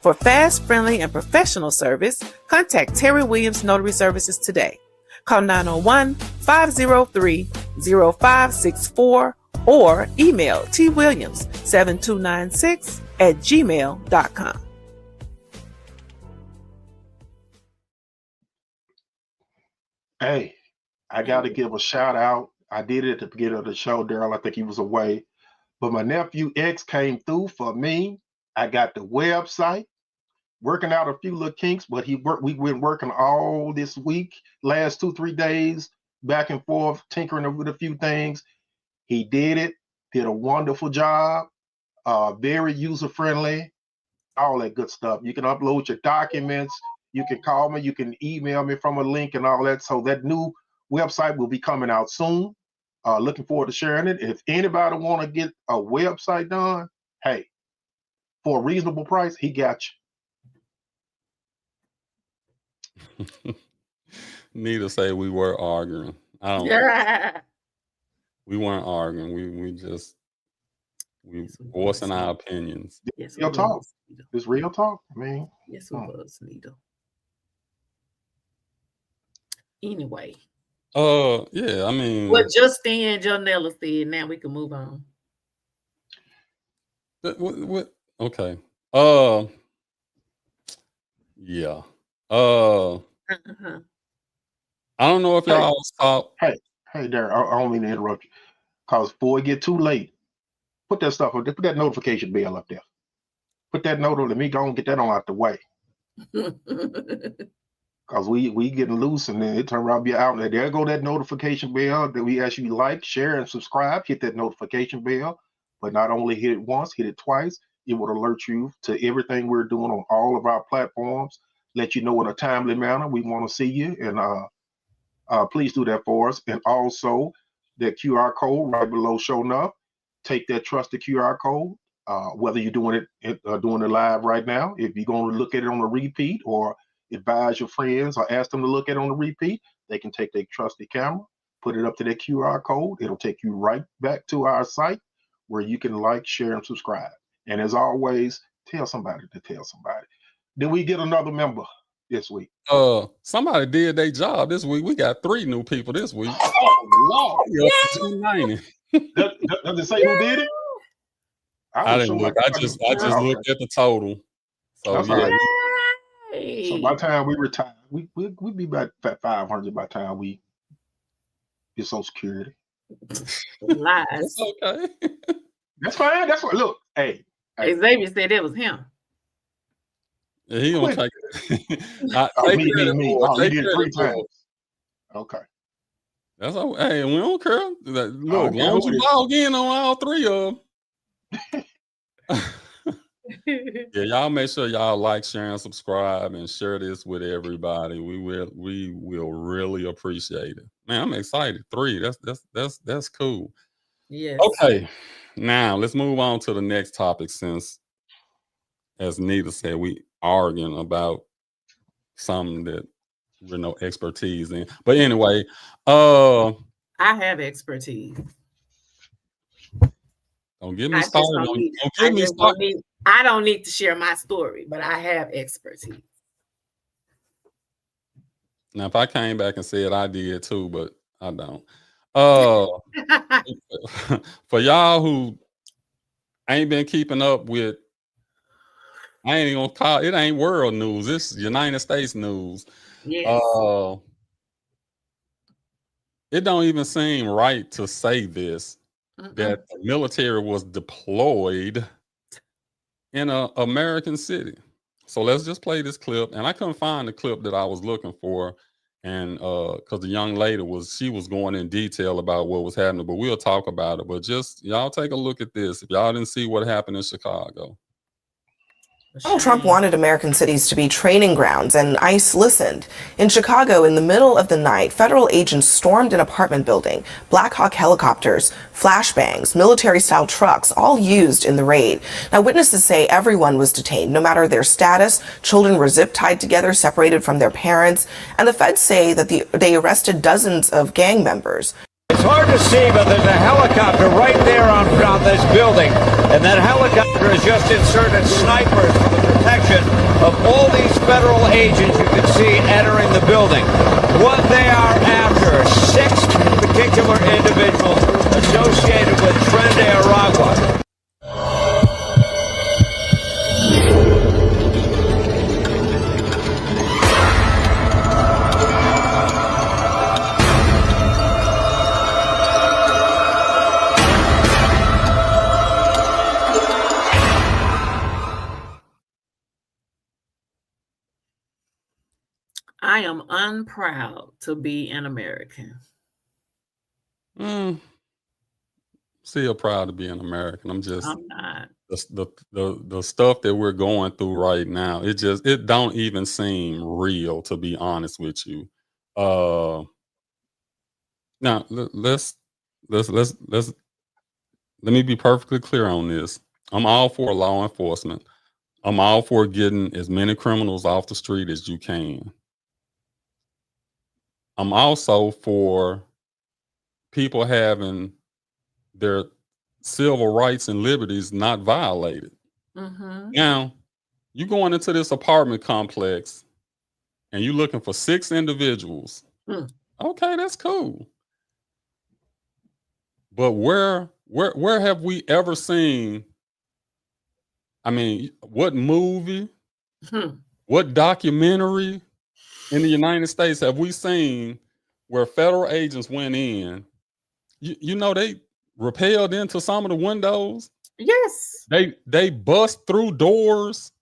Speaker 2: For fast, friendly, and professional service, contact Terry Williams Notary Services today. Call 901-503-0564 or email twilliams7296@gmail.com.
Speaker 3: Hey, I got to give a shout out. I did it at the beginning of the show, Daryl. I think he was away. But my nephew X came through for me. I got the website. Working out a few little kinks, but we've been working all this week, last 2-3 days, back and forth, tinkering with a few things. He did it, did a wonderful job, very user-friendly, all that good stuff. You can upload your documents, you can call me, you can email me from a link and all that. So that new website will be coming out soon. Looking forward to sharing it. If anybody want to get a website done, hey, for a reasonable price, he got you.
Speaker 1: Need to say we were arguing. We weren't arguing. We voicing our opinions.
Speaker 2: Yes,
Speaker 3: real talk. It's real talk. I mean,
Speaker 2: yes, it was, Nita. Anyway.
Speaker 1: Yeah, I mean,
Speaker 2: what Justine and Janella said. Now we can move on.
Speaker 1: Okay. Yeah. I don't know if y'all saw.
Speaker 3: Hey, Darren, I don't mean to interrupt you. Because before it get too late, put that stuff up there, put that notification bell up there. Put that note on. Let me go and get that on out the way. Because we getting loose and then it turn around be out there go that notification bell that we ask you to like, share, and subscribe. Hit that notification bell. But not only hit it once, hit it twice. It will alert you to everything we're doing on all of our platforms. Let you know in a timely manner. We want to see you, and please do that for us. And also, that QR code right below showing up. Take that trusted QR code. Whether you're doing it live right now, if you're going to look at it on a repeat, or advise your friends or ask them to look at it on a repeat, they can take their trusted camera, put it up to that QR code. It'll take you right back to our site where you can like, share, and subscribe. And as always, tell somebody to tell somebody. Did we get another member this week?
Speaker 1: Somebody did their job this week. We got 3 new people this week.
Speaker 3: Oh, Lord.
Speaker 1: Yeah.
Speaker 3: Does it say who did it?
Speaker 1: I didn't look. I just looked at the total. So
Speaker 3: that's
Speaker 1: yeah.
Speaker 3: Right. So by the time we retire, we'll be about 500 by the time we get Social Security.
Speaker 2: Lies.
Speaker 1: That's okay.
Speaker 3: That's fine. That's what. Look, hey,
Speaker 2: Xavier said it was him.
Speaker 1: Yeah, he gonna take it.
Speaker 3: Me. Oh, he did it 3 times. Okay.
Speaker 1: That's all. Hey, we don't care. Look, as
Speaker 3: care
Speaker 1: long as
Speaker 3: who it
Speaker 1: you
Speaker 3: is.
Speaker 1: log in on all 3 of them. Yeah, y'all make sure y'all like, share, and subscribe, and share this with everybody. We will really appreciate it. Man, I'm excited. 3. That's cool.
Speaker 2: Yes.
Speaker 1: Okay. Now let's move on to the next topic, since, as Nita said, we arguing about something that we're no expertise in. But anyway,
Speaker 2: I have expertise.
Speaker 1: Don't get me started. Don't get me started.
Speaker 2: I don't need to share my story, but I have expertise.
Speaker 1: Now, if I came back and said I did too, but I don't. For y'all who ain't been keeping up with, I ain't even gonna call it, ain't world news. It's United States news.
Speaker 2: Yes.
Speaker 1: It don't even seem right to say this, that the military was deployed in an American city. So let's just play this clip. And I couldn't find the clip that I was looking for. And because the young lady was going in detail about what was happening, but we'll talk about it. But just y'all take a look at this. If y'all didn't see what happened in Chicago.
Speaker 5: Donald Trump wanted American cities to be training grounds, and ICE listened. In Chicago, in the middle of the night, federal agents stormed an apartment building. Black Hawk helicopters, flashbangs, military-style trucks, all used in the raid. Now, witnesses say everyone was detained, no matter their status. Children were zip-tied together, separated from their parents. And the feds say that they arrested dozens of gang members.
Speaker 6: It's hard to see, but there's a helicopter right there on this building. And that helicopter has just inserted snipers for the protection of all these federal agents you can see entering the building. What they are after, 6 particular individuals associated with Tren de Aragua.
Speaker 2: I am unproud to be an American.
Speaker 1: Still proud to be an American. I'm
Speaker 2: not.
Speaker 1: The stuff that we're going through right now, it don't even seem real, to be honest with you. Now let me be perfectly clear on this. I'm all for law enforcement. I'm all for getting as many criminals off the street as you can. I'm also for people having their civil rights and liberties not violated. Now, you going into this apartment complex and you looking for 6 individuals. Okay, that's cool. But where have we ever seen? I mean, what movie, what documentary in the United States have we seen where federal agents went in? You know, they rappelled into some of the windows.
Speaker 2: Yes.
Speaker 1: They bust through doors,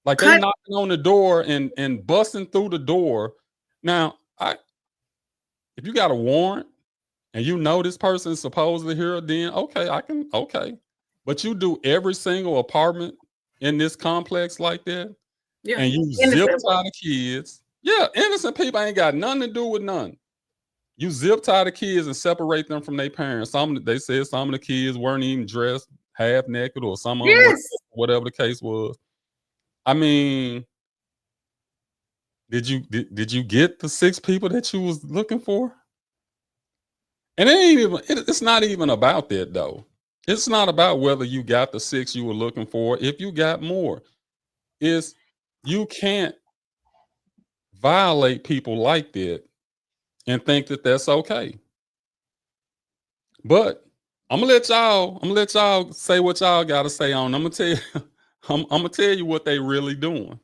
Speaker 1: like they knocking on the door and busting through the door. Now, if you got a warrant and you know this person is supposedly here, then okay. But you do every single apartment in this complex like that, and you zip tie the kids. Yeah, innocent people ain't got nothing to do with none. You zip tie the kids and separate them from their parents. They said some of the kids weren't even dressed, half naked, or some of them, whatever the case was. I mean, did you get the 6 people that you was looking for? And it's not even about that though. It's not about whether you got the 6 you were looking for. If you got more, you can't violate people like that and think that that's okay. But I'm gonna let y'all say what y'all gotta say on. I'm gonna tell you what they really doing.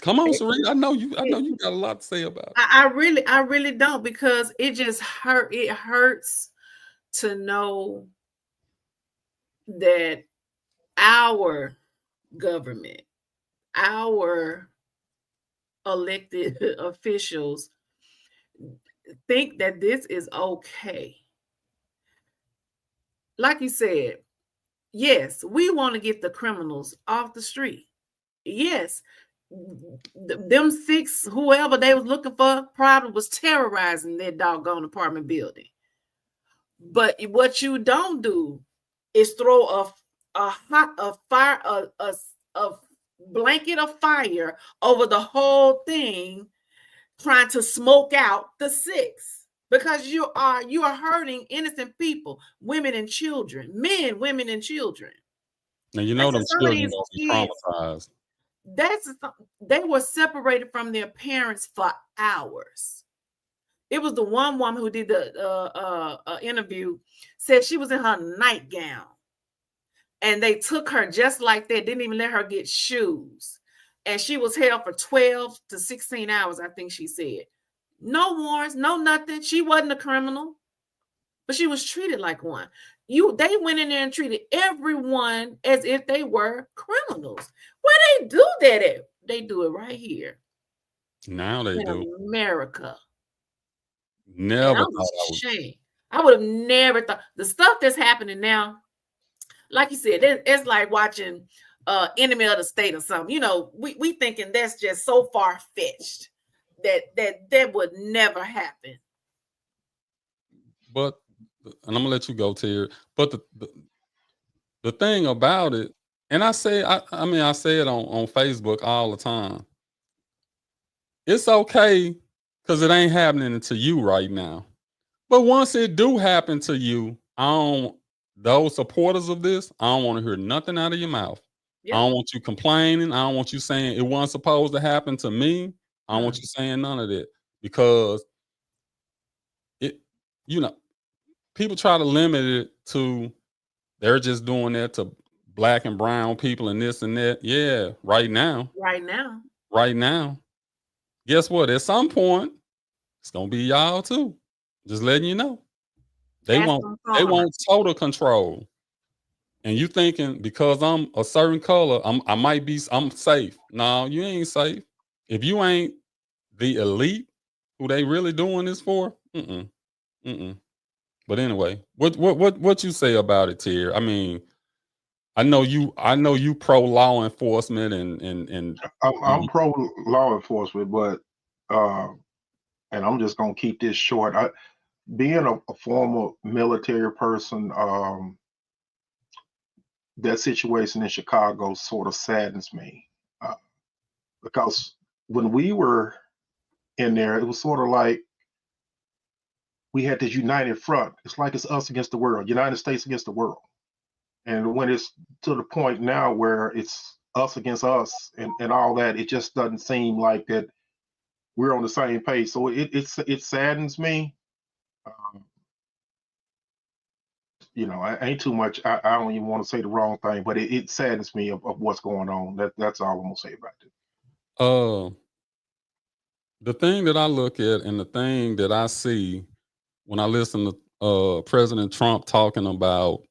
Speaker 1: Come on, Serena. I know you got a lot to say about it.
Speaker 2: I really don't, because it just hurts to know that our government, our elected officials think that this is okay. Like you said, yes, we want to get the criminals off the street. Yes, them six, whoever they was looking for, probably was terrorizing that doggone apartment building. But what you don't do is throw a blanket of fire over the whole thing, trying to smoke out the six, because you are hurting innocent people, women and children, men, women and children.
Speaker 1: Now you know them children gonna be traumatized.
Speaker 2: They were separated from their parents for hours. It was the one woman who did the interview, said she was in her nightgown, and they took her just like that, didn't even let her get shoes. And she was held for 12 to 16 hours, I think she said. No warrants, no nothing. She wasn't a criminal, but she was treated like one. They went in there and treated everyone as if they were criminals. Where they do that at? They do it right here.
Speaker 1: Now they do.
Speaker 2: America.
Speaker 1: Never thought
Speaker 2: I would have never thought the stuff that's happening now. Like you said, it's like watching Enemy of the State or something. You know, we thinking that's just so far-fetched that would never happen.
Speaker 1: But, and I'm gonna let you go, Terry. But the thing about it, and I say it on Facebook all the time. It's okay because it ain't happening to you right now. But once it do happen to you, those supporters of this, I don't want to hear nothing out of your mouth. Yep. I don't want you complaining. I don't want you saying it wasn't supposed to happen to me. I don't want you saying none of that, because people try to limit it to they're just doing that to black and brown people and this and that. Yeah, right now. Guess what? At some point, it's gonna be y'all too. Just letting you know. They want total control. And you thinking because I'm a certain color, I'm safe. No, you ain't safe. If you ain't the elite who they really doing this for, But anyway, what you say about it, Tier? I mean, I know you pro law enforcement and
Speaker 3: I'm pro law enforcement, but and I'm just gonna keep this short. Being a former military person, that situation in Chicago sort of saddens me, because when we were in there, it was sort of like we had this united front. It's like it's us against the world, United States against the world. And when it's to the point now where it's us against us and all that, it just doesn't seem like that we're on the same page. So it saddens me. I ain't too much. I don't even want to say the wrong thing, but it saddens me of what's going on. That's all I'm gonna say about it.
Speaker 1: The thing that I look at and the thing that I see when I listen to President Trump talking about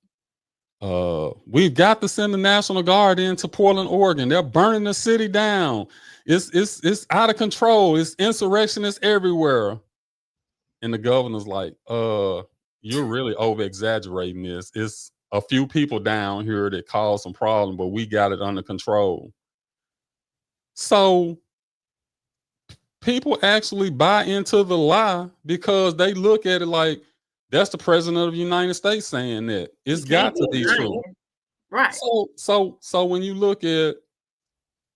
Speaker 1: we've got to send the National Guard into Portland, Oregon. They're burning the city down. It's out of control. It's insurrectionists everywhere. And the governor's like, you're really over exaggerating this. It's a few people down here that caused some problem, but we got it under control. So people actually buy into the lie because they look at it like that's the president of the United States saying that. It's got to be true.
Speaker 2: Right.
Speaker 1: So when you look at,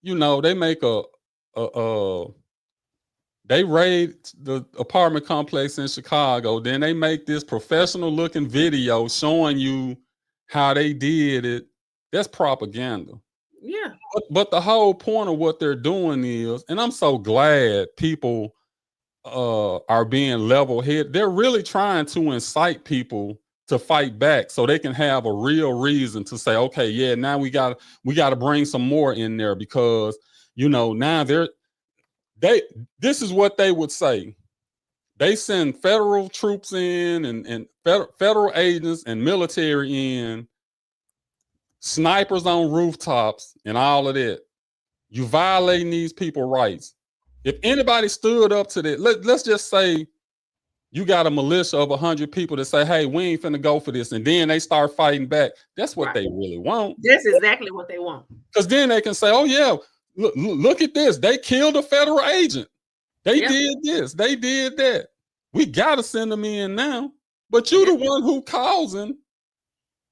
Speaker 1: they make they raid the apartment complex in Chicago. Then they make this professional looking video showing you how they did it. That's propaganda.
Speaker 2: Yeah.
Speaker 1: But the whole point of what they're doing is, and I'm so glad people are being level-headed. They're really trying to incite people to fight back so they can have a real reason to say, okay, yeah, now we got to bring some more in there because, now this is what they would say. They send federal troops in and federal agents and military in snipers on rooftops and all of that. You violating these people's rights. If anybody stood up to that, let's just say you got a militia of 100 people that say, hey, we ain't finna go for this. And then they start fighting back. That's what they really want.
Speaker 2: That's exactly what they want.
Speaker 1: Because then they can say, oh, yeah, look at this. They killed a federal agent. They did this. They did that. We got to send them in now. But you the one who causing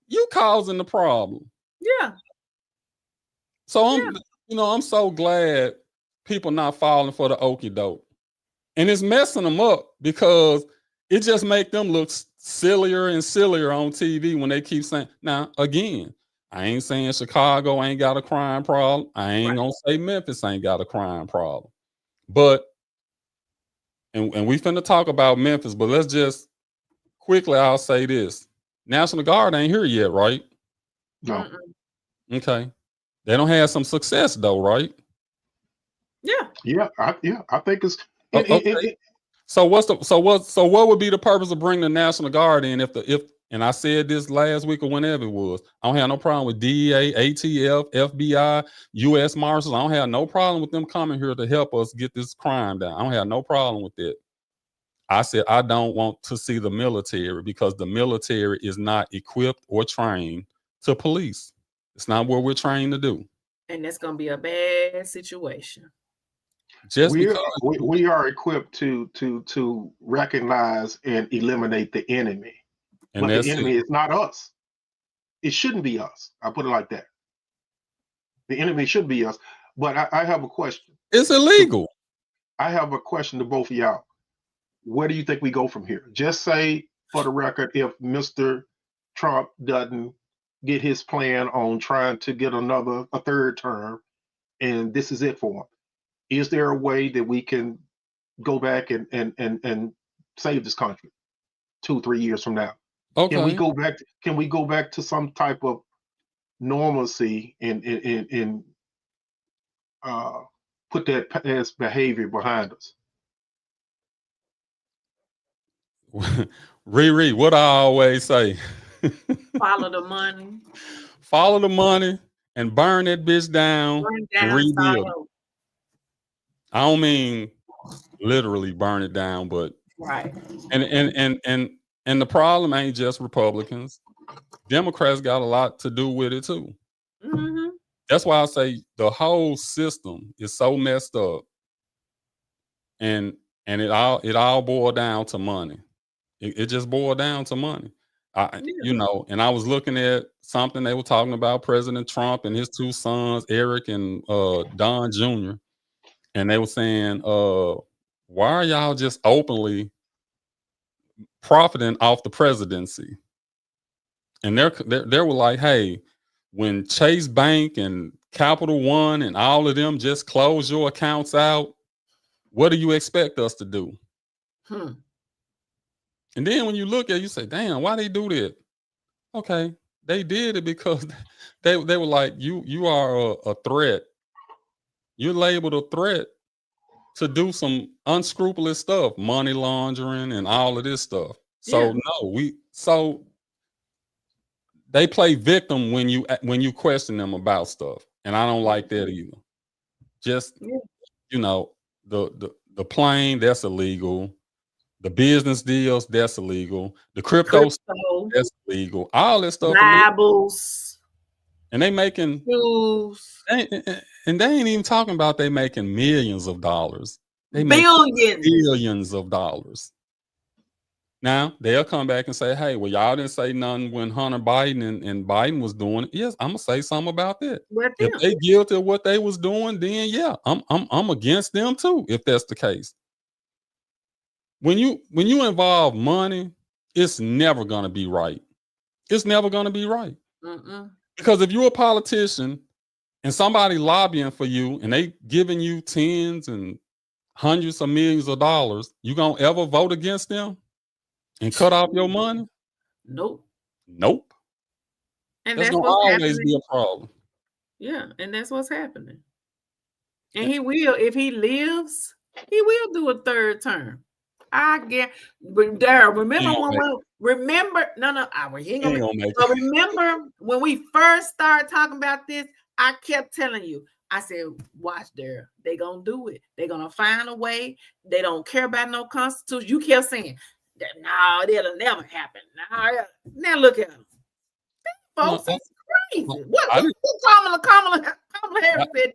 Speaker 1: the problem.
Speaker 2: Yeah.
Speaker 1: So I'm so glad people not falling for the okie doke. And it's messing them up because it just make them look sillier and sillier on TV when they keep saying, now, again, I ain't saying Chicago ain't got a crime problem. I ain't gonna say Memphis ain't got a crime problem. But, and we finna talk about Memphis, but let's just quickly, I'll say this. National Guard ain't here yet, right?
Speaker 3: No.
Speaker 1: Okay. They don't have some success though, right?
Speaker 3: Yeah. I think it's
Speaker 1: okay. So what would be the purpose of bringing the National Guard in if and I said this last week or whenever it was, I don't have no problem with DEA, ATF, FBI, U.S. Marshals. I don't have no problem with them coming here to help us get this crime down. I don't have no problem with that. I said I don't want to see the military because the military is not equipped or trained to police. It's not what we're trained to do.
Speaker 2: And that's going to be a bad situation.
Speaker 3: We are equipped to recognize and eliminate the enemy. And but the enemy is not us. It shouldn't be us. I put it like that. The enemy should be us. But I have a question.
Speaker 1: It's illegal.
Speaker 3: I have a question to both of y'all. Where do you think we go from here? Just say, for the record, if Mr. Trump doesn't get his plan on trying to get a third term, and this is it for him, is there a way that we can go back and save this country 2-3 years from now? Okay. Can we go back to some type of normalcy and put that past behavior behind us?
Speaker 1: Riri, what I always say.
Speaker 2: Follow the money.
Speaker 1: Follow the money and burn that bitch down. And rebuild. I don't mean literally burn it down, but
Speaker 2: right.
Speaker 1: And the problem ain't just Republicans. Democrats got a lot to do with it too. Mm-hmm. That's why I say the whole system is so messed up, and it all boiled down to money. It just boiled down to money. And I was looking at something they were talking about President Trump and his two sons, Eric and Don Jr. And they were saying, why are y'all just openly profiting off the presidency? And they were like, hey, when Chase Bank and Capital One and all of them just close your accounts out, what do you expect us to do? And then when you look at it, you say, damn, why they do that? Okay, they did it because they were like, you are a threat. You're labeled a threat to do some unscrupulous stuff, money laundering and all of this stuff. So so they play victim when you question them about stuff. And I don't like that either. Just, the plane, that's illegal. The business deals, that's illegal. The crypto stuff, that's illegal. All this stuff.
Speaker 2: Bibles.
Speaker 1: And they making shoes. And they ain't even talking about they making millions of dollars. They make billions of dollars. Now they'll come back and say, hey, well, y'all didn't say nothing when Hunter Biden and Biden was doing it. Yes, I'm gonna say something about that. If they guilty of what they was doing, then yeah, I'm against them too, if that's the case. When you involve money, it's never gonna be right. It's never gonna be right. Because if you're a politician and somebody lobbying for you and they giving you tens and hundreds of millions of dollars, you gonna ever vote against them and cut off your money?
Speaker 2: Nope.
Speaker 1: And that's gonna always be a problem.
Speaker 2: Yeah, and that's what's happening. And he will, if he lives, he will do a third term. I get, but Daryl, Remember, no, he ain't
Speaker 1: He ain't
Speaker 2: gonna
Speaker 1: gonna make
Speaker 2: so
Speaker 1: it.
Speaker 2: remember when we first started talking about this, I kept telling you, I said, watch there, they gonna do it. They're gonna find a way. They don't care about no constitution. You kept saying that no, it'll never happen. Now look at them. Folks,
Speaker 1: No,
Speaker 2: it's crazy. What
Speaker 1: I didn't-
Speaker 2: Kamala Harris said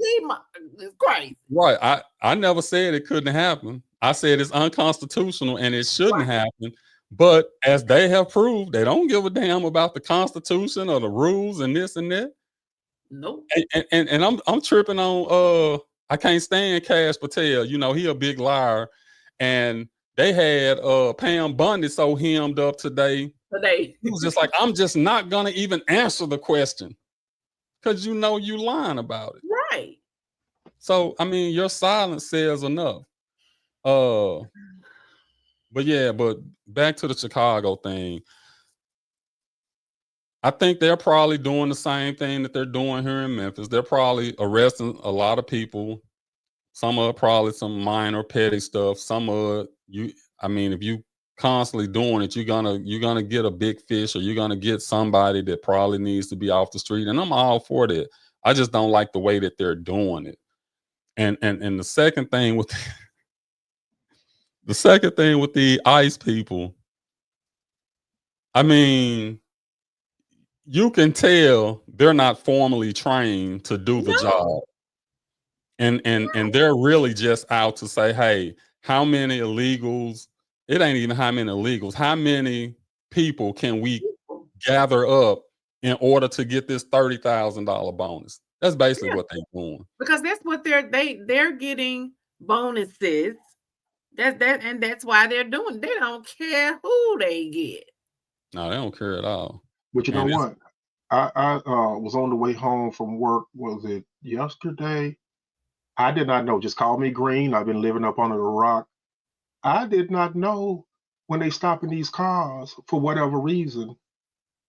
Speaker 2: it's crazy.
Speaker 1: Right. I never said it couldn't happen. I said it's unconstitutional and it shouldn't happen. But as they have proved, they don't give a damn about the Constitution or the rules and this and that.
Speaker 2: Nope.
Speaker 1: And I'm tripping on I can't stand Cash Patel. You know, he a big liar. And they had Pam Bundy so hemmed up today. He was just like, I'm just not gonna even answer the question. Because you know you lying about it.
Speaker 2: Right.
Speaker 1: So I mean your silence says enough. But back to the Chicago thing. I think they're probably doing the same thing that they're doing here in Memphis. They're probably arresting a lot of people. Some of it probably some minor petty stuff. Some of it, if you constantly doing it, you're gonna get a big fish, or you're gonna get somebody that probably needs to be off the street. And I'm all for that. I just don't like the way that they're doing it. And the second thing with the ICE people, I mean, you can tell they're not formally trained to do the job. And they're really just out to say, hey, how many illegals? It ain't even how many illegals. How many people can we gather up in order to get this $30,000 bonus? That's basically what they're doing.
Speaker 2: Because that's what they're getting bonuses. That's why they're doing. They don't care who they get.
Speaker 1: No, they don't care at all.
Speaker 3: But you know what? I was on the way home from work. Was it yesterday? I did not know. Just call me green. I've been living up under the rock. I did not know when they stop in these cars for whatever reason,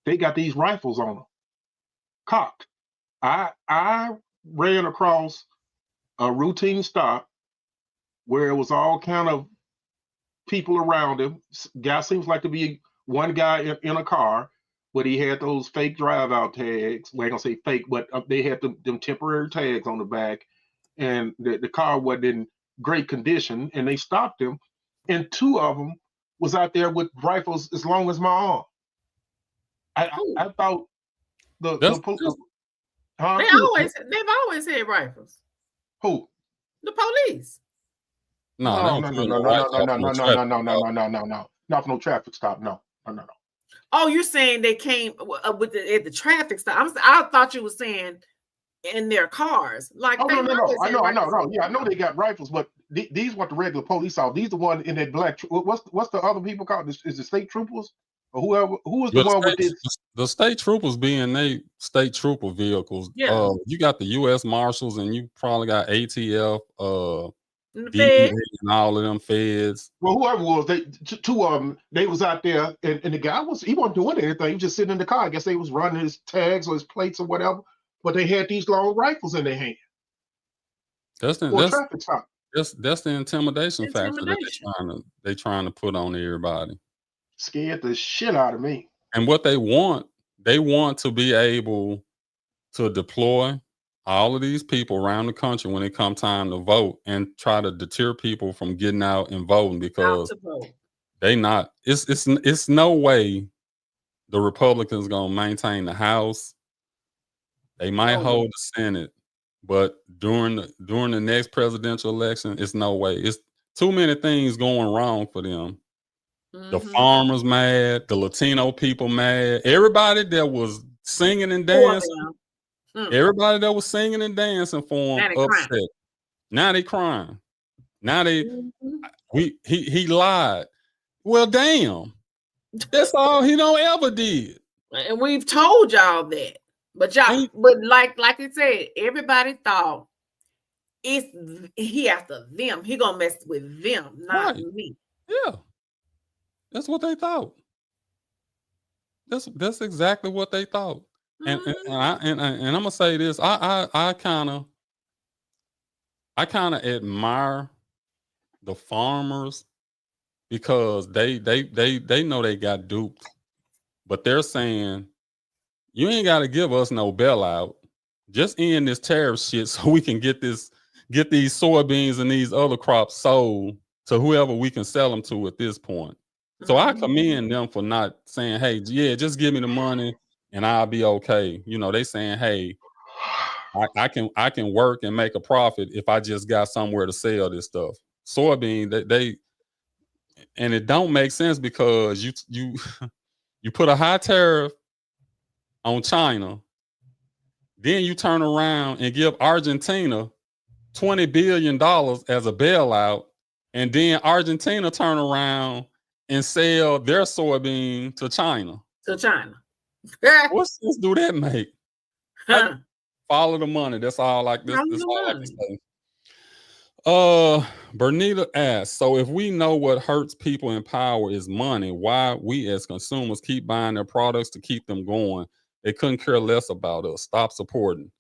Speaker 3: they got these rifles on them, cocked. I ran across a routine stop where it was all kind of people around him. Guy seems like to be one guy in a car, but he had those fake drive out tags. Well, I ain't gonna say fake, but they had them temporary tags on the back, and the car wasn't in great condition. And they stopped him, and two of them was out there with rifles as long as my arm. I thought the police. Huh?
Speaker 2: They've always had rifles.
Speaker 3: Who?
Speaker 2: The police.
Speaker 3: No. Not for no traffic stop. No.
Speaker 2: Oh, you're saying they came at the traffic stop? I thought you were saying in their cars. Like,
Speaker 3: no. I know. Yeah, I know they got rifles, but these weren't the regular police officers. These the one in that black. What's the other people called? Is the state troopers or whoever? Who was the one with this?
Speaker 1: The state troopers being they state trooper vehicles.
Speaker 2: Yeah.
Speaker 1: You got the U.S. Marshals, and you probably got ATF,
Speaker 2: DEA,
Speaker 1: and all of them feds.
Speaker 3: Well, whoever was, two of them, they was out there, and the guy wasn't doing anything. He was just sitting in the car. I guess they was running his tags or his plates or whatever. But they had these long rifles in their hand.
Speaker 1: That's the
Speaker 3: traffic stop.
Speaker 1: That's the intimidation factor that they're trying to put on everybody.
Speaker 3: Scared the shit out of me.
Speaker 1: And what they want to be able to deploy all of these people around the country when it comes time to vote, and try to deter people from getting out and voting, because it's no way the Republicans gonna maintain the House. They might hold the Senate, but during the next presidential election, it's no way. It's too many things going wrong for them. Mm-hmm. The farmers mad, the Latino people mad, everybody that was singing and dancing, everybody that was singing and dancing for him upset. Crying. Now they crying. Now he lied. Well, damn, that's all he don't ever did.
Speaker 2: And we've told y'all that. But like I said, everybody thought he after them. He gonna mess with them, not me.
Speaker 1: Yeah, that's what they thought. That's exactly what they thought. Mm-hmm. And I'm gonna say this. I kind of admire the farmers because they know they got duped, but they're saying you ain't got to give us no bailout. Just end this tariff shit so we can get these soybeans and these other crops sold to whoever we can sell them to at this point. So I commend them for not saying, hey, yeah, just give me the money and I'll be okay. You know, they saying, hey, I can work and make a profit if I just got somewhere to sell this stuff. Soybean, they and it don't make sense because you put a high tariff on China, then you turn around and give Argentina $20 billion as a bailout, and then Argentina turn around and sell their soybean to China. What sense do that make? Follow the money. That's all I can say. Bernita asks, so if we know what hurts people in power is money, why we as consumers keep buying their products to keep them going? They couldn't care less about us. Stop supporting.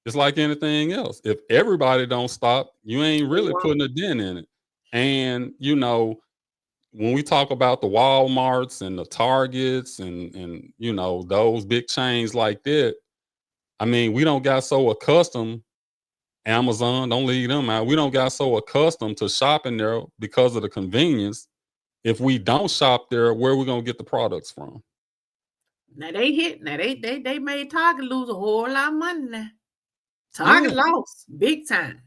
Speaker 1: It's like anything else. If everybody don't stop, you ain't really putting a dent in it. And you know, when we talk about the Walmarts and the Targets and you know, those big chains like that, I mean, we don't got so accustomed. Amazon, don't leave them out. We don't got so accustomed to shopping there because of the convenience. If we don't shop there, where are we gonna get the products from?
Speaker 2: Now they made Target lose a whole lot of money now. Target lost big time.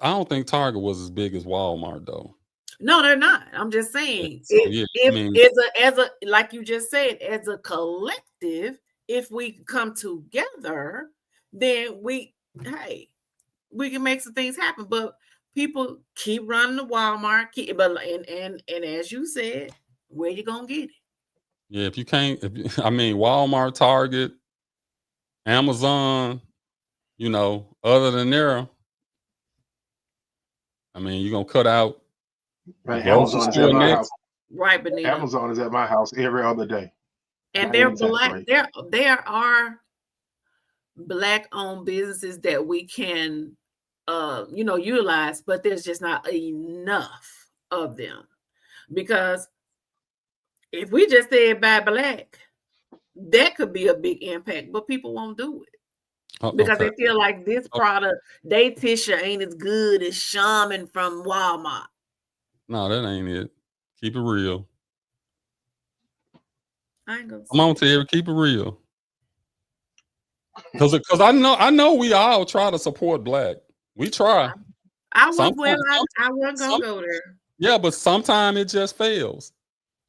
Speaker 1: I don't think Target was as big as Walmart though.
Speaker 2: No, they're not. I'm just saying, as a like you just said, as a collective, if we come together, then we can make some things happen. But people keep running to Walmart, and as you said, where you gonna get it?
Speaker 1: Yeah, if you can't, Walmart, Target, Amazon, you know, other than there, you're gonna cut out.
Speaker 3: Right, Amazon is at my house.
Speaker 2: Right, Benita.
Speaker 3: Amazon is at my house every other day.
Speaker 2: And they're black. There are Black-owned businesses that we can, utilize, but there's just not enough of them. Because if we just said buy Black, that could be a big impact, but people won't do it. Because they feel like this product, they tissue ain't as good as Shaman from Walmart.
Speaker 1: No, that ain't it. Keep it real.
Speaker 2: I ain't gonna
Speaker 1: Come on, Terry, keep it real. Because I know we all try to support Black. We try.
Speaker 2: I wasn't gonna go there.
Speaker 1: Yeah, but sometimes it just fails.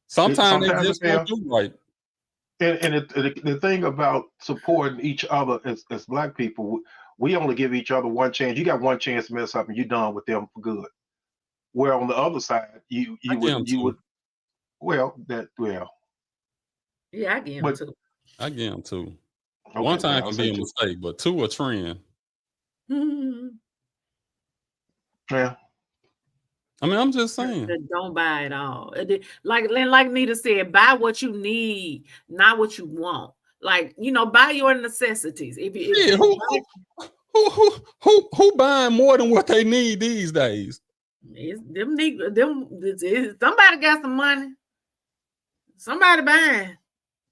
Speaker 1: Sometimes they just don't do right.
Speaker 3: And the thing about supporting each other as Black people, we only give each other one chance. You got one chance to mess up and you're done with them for good. Where on the other side, you would.
Speaker 2: Yeah, I get them too.
Speaker 1: I get them too.
Speaker 3: Okay,
Speaker 1: one time can be a mistake, but two a trend.
Speaker 3: Yeah.
Speaker 1: I'm just saying.
Speaker 2: Don't buy it all. Like Nita said, buy what you need, not what you want. Like, buy your necessities.
Speaker 1: Who buying more than what they need these days?
Speaker 2: Somebody got some money. Somebody buying.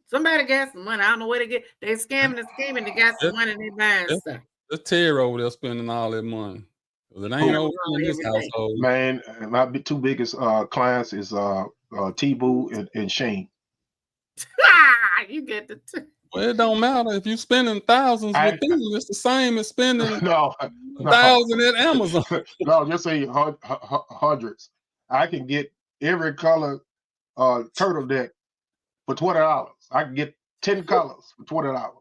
Speaker 2: Somebody got some money. I don't know where they get. They scamming and scheming. They got some money and they buying stuff.
Speaker 1: That's Terry over there spending all that money. It ain't over in this household.
Speaker 3: Man, my two biggest clients is T-Boo and Shane.
Speaker 2: You get the two.
Speaker 1: Well, it don't matter if you spending thousands with them. It's the same as spending 1,000 at Amazon.
Speaker 3: No, just say hundreds. I can get every color turtleneck for $20. I can get 10 colors for $20.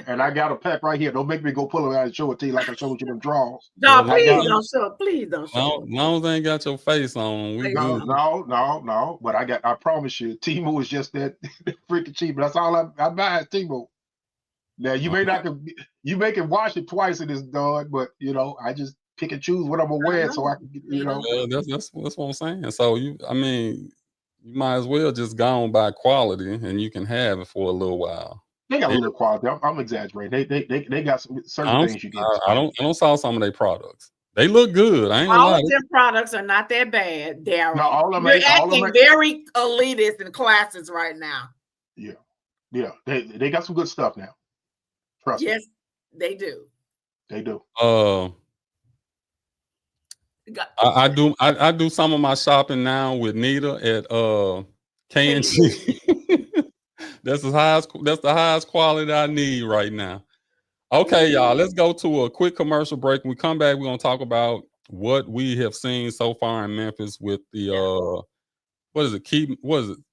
Speaker 3: And I got a pack right here. Don't make me go pull them out and show it to you like I showed you them draws.
Speaker 2: No, please don't show. Please don't show.
Speaker 1: No, they ain't got your face on.
Speaker 3: No. But I promise you, Temu is just that freaking cheap. That's all I buy at Temu. Now you may can wash it twice and it's done, but I just pick and choose what I'm gonna wear so I can
Speaker 1: That's what I'm saying. So you might as well just go on by quality and you can have it for a little while.
Speaker 3: They got a little quality. I'm exaggerating. They got some certain things you get.
Speaker 1: I don't sell some of their products. They look good. I ain't gonna
Speaker 2: All
Speaker 1: lie.
Speaker 2: of them products are not that bad, Darren.
Speaker 3: No, all of them
Speaker 2: You're
Speaker 3: ain't- all of them
Speaker 2: acting
Speaker 3: ain't-
Speaker 2: very elitist and classist right now.
Speaker 3: Yeah. They got some good stuff now. Trust me.
Speaker 2: Yes, they do.
Speaker 3: They do.
Speaker 1: I do some of my shopping now with Nita at K&G. That's the highest quality I need right now. Okay, y'all, let's go to a quick commercial break. When we come back, we're gonna talk about what we have seen so far in Memphis with the what is it?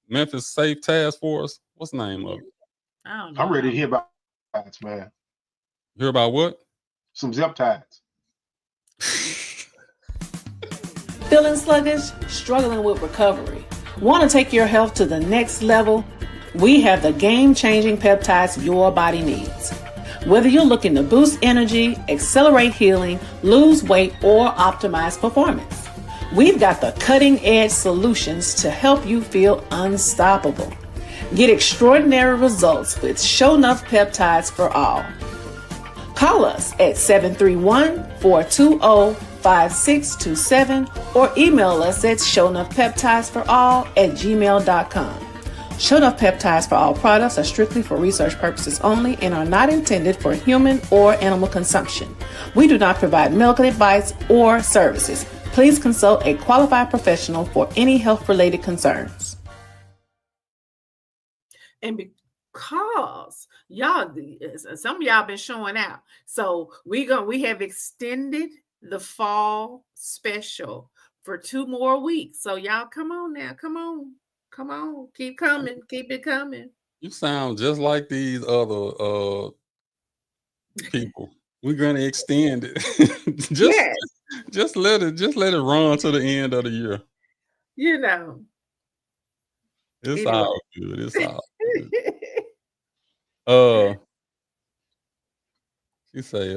Speaker 1: Memphis Safe Task Force? What's the name of it?
Speaker 2: I don't know.
Speaker 3: I'm ready to hear about ties, man.
Speaker 1: Hear about what?
Speaker 3: Some zip ties.
Speaker 7: Feeling sluggish? Struggling with recovery? Want to take your health to the next level? We have the game-changing peptides your body needs. Whether you're looking to boost energy, accelerate healing, lose weight, or optimize performance, we've got the cutting-edge solutions to help you feel unstoppable. Get extraordinary results with Show Enough Peptides for All. Call us at 731-420-5627 or email us at shownoughpeptidesforall@gmail.com. Show Enough Peptides for All products are strictly for research purposes only and are not intended for human or animal consumption. We do not provide medical advice or services. Please consult a qualified professional for any health-related concerns.
Speaker 2: And because y'all, some of y'all been showing out, so we have extended the fall special for 2 more weeks. So y'all, come on now, come on, keep coming, keep it coming.
Speaker 1: You sound just like these other people. We're gonna extend it. just let it run to the end of the year.
Speaker 2: You know.
Speaker 1: It's
Speaker 2: Anyway.
Speaker 1: all good. It's all good. She say,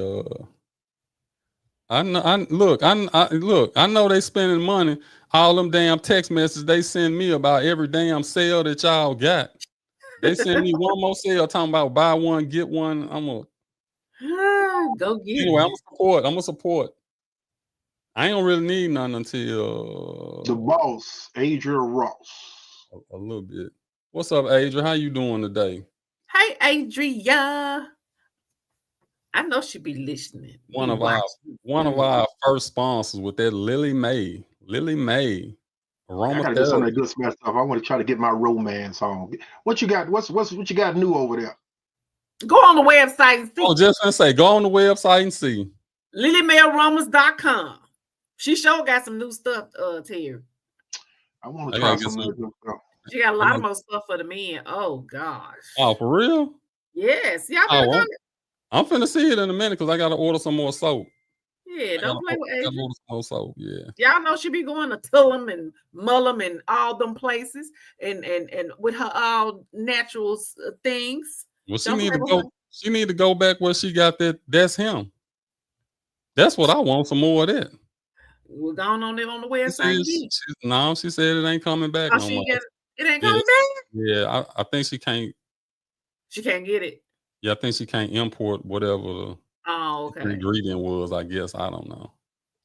Speaker 1: I know they spending money. All them damn text messages they send me about every damn sale that y'all got. They send me one more sale talking about buy one, get one. I'm gonna
Speaker 2: go get
Speaker 1: anyway,
Speaker 2: it.
Speaker 1: I'm gonna support. I ain't gonna really need nothing until
Speaker 3: the boss, Adria Ross.
Speaker 1: A little bit. What's up, Adria? How you doing today?
Speaker 2: Hey, Adria. I know she be listening.
Speaker 1: One of our first sponsors with that Lily Mae.
Speaker 3: I gotta get some of that good smell stuff. I want to try to get my romance on. What you got? What you got new over there?
Speaker 2: Go on the website and see.
Speaker 1: Oh, just gonna say, go on the website and see.
Speaker 2: LilyMailRomans.com. She sure got some new stuff, Terry.
Speaker 3: I want to try some new stuff.
Speaker 2: She got a lot of more stuff for the men. Oh gosh.
Speaker 1: Oh, for real?
Speaker 2: Yes. Y'all
Speaker 1: I'm finna see it in a minute because I gotta order some more soap.
Speaker 2: Yeah, don't play with Adria.
Speaker 1: Order some more soap. Yeah.
Speaker 2: Y'all know she be going to Tulum and Mullum and all them places and with her all natural things.
Speaker 1: Well, she need to go. She need to go back where she got that. That's him. That's what I want. Some more of that.
Speaker 2: We're going on there on the website.
Speaker 1: She said it ain't coming back no more.
Speaker 2: It ain't coming back?
Speaker 1: Yeah, I think she can't.
Speaker 2: She can't get it.
Speaker 1: Yeah, I think she can't import whatever the ingredient was. I guess I don't know.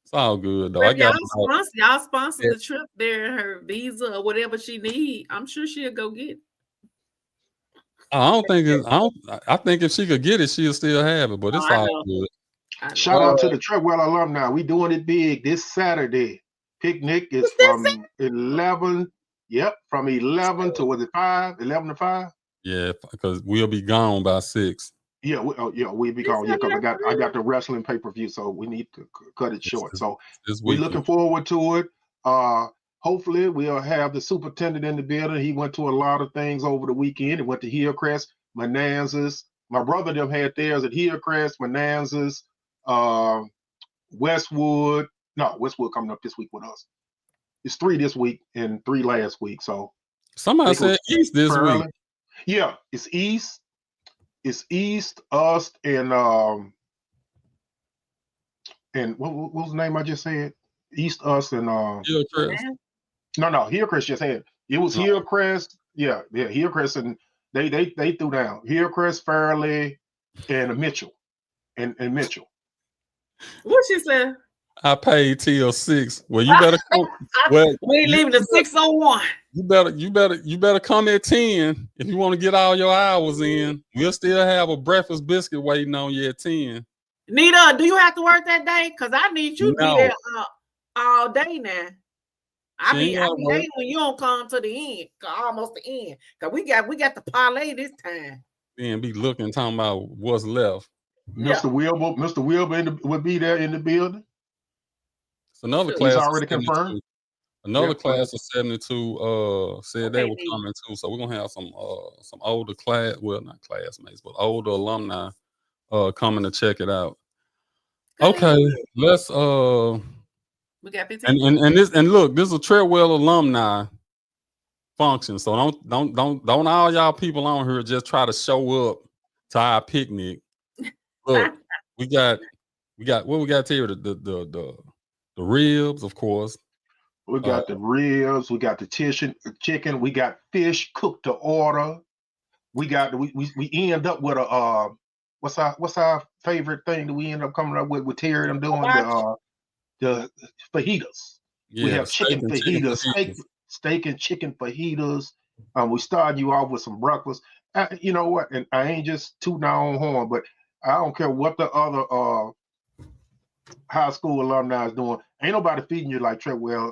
Speaker 1: It's all good though.
Speaker 2: Y'all sponsor the trip there, her visa or whatever she need. I'm sure she'll go get it.
Speaker 1: I think if she could get it, she'll still have it. But it's all good.
Speaker 3: Shout out to the Treadwell alumni. We doing it big this Saturday. Picnic is from 11. Yep, from 11 to was it 5? 11 to 5?
Speaker 1: Yeah, because we'll be gone by 6.
Speaker 3: Yeah, we'll be gone. Yeah, because I got the wrestling pay-per-view, so we need to cut it short. So we're looking forward to it. Hopefully we'll have the superintendent in the building. He went to a lot of things over the weekend. He went to Hillcrest, Manassas. My brother them had theirs at Hillcrest, Manassas, Westwood. No, Westwood coming up this week with us. It's 3 this week and 3 last week. So
Speaker 1: somebody said East this week.
Speaker 3: Yeah, it's East. It's East, us, and what was the name I just said? East, us, and
Speaker 1: Hillcrest.
Speaker 3: No, Hillcrest just had it was Hillcrest. Yeah, Hillcrest, and they threw down Hillcrest, Fairleigh, and Mitchell, and Mitchell.
Speaker 2: What she said?
Speaker 1: I paid till 6. Well, you better come. Well,
Speaker 2: We ain't leaving the 6:01.
Speaker 1: You better come at 10 if you want to get all your hours in. We'll still have a breakfast biscuit waiting on you at 10.
Speaker 2: Nita, do you have to work that day? Because I need you to
Speaker 1: No.
Speaker 2: be there all day now. I
Speaker 1: She
Speaker 2: be
Speaker 1: ain't gotta work.
Speaker 2: hating when you don't come to the end, almost the end. Cause we got the parlay this time.
Speaker 1: Then be looking, talking about what's left.
Speaker 2: Yeah.
Speaker 3: Mr. Wilbur would be there in the building.
Speaker 1: It's another
Speaker 2: Sure.
Speaker 1: class.
Speaker 3: He's
Speaker 1: of
Speaker 3: already
Speaker 1: 72.
Speaker 3: confirmed.
Speaker 1: Another
Speaker 3: Yeah.
Speaker 1: class of 72 said they
Speaker 2: Okay,
Speaker 1: were
Speaker 2: then.
Speaker 1: coming too. So we're gonna have some older class, well, not classmates, but older alumni coming to check it out. Okay, let's
Speaker 2: We got 15.
Speaker 1: and look, this is a Treadwell alumni function. So don't all y'all people on here just try to show up to our picnic. Look, we got what we got here, the ribs, of course.
Speaker 3: We got the ribs, we got the chicken, we got fish cooked to order. We got we end up with a what's our favorite thing that we end up coming up with Terry them doing the fajitas.
Speaker 1: Yeah,
Speaker 3: we have chicken fajitas, steak and chicken fajitas. We started you off with some breakfast. You know what? And I ain't just tooting our own horn, but I don't care what the other high school alumni is doing. Ain't nobody feeding you like Treadwell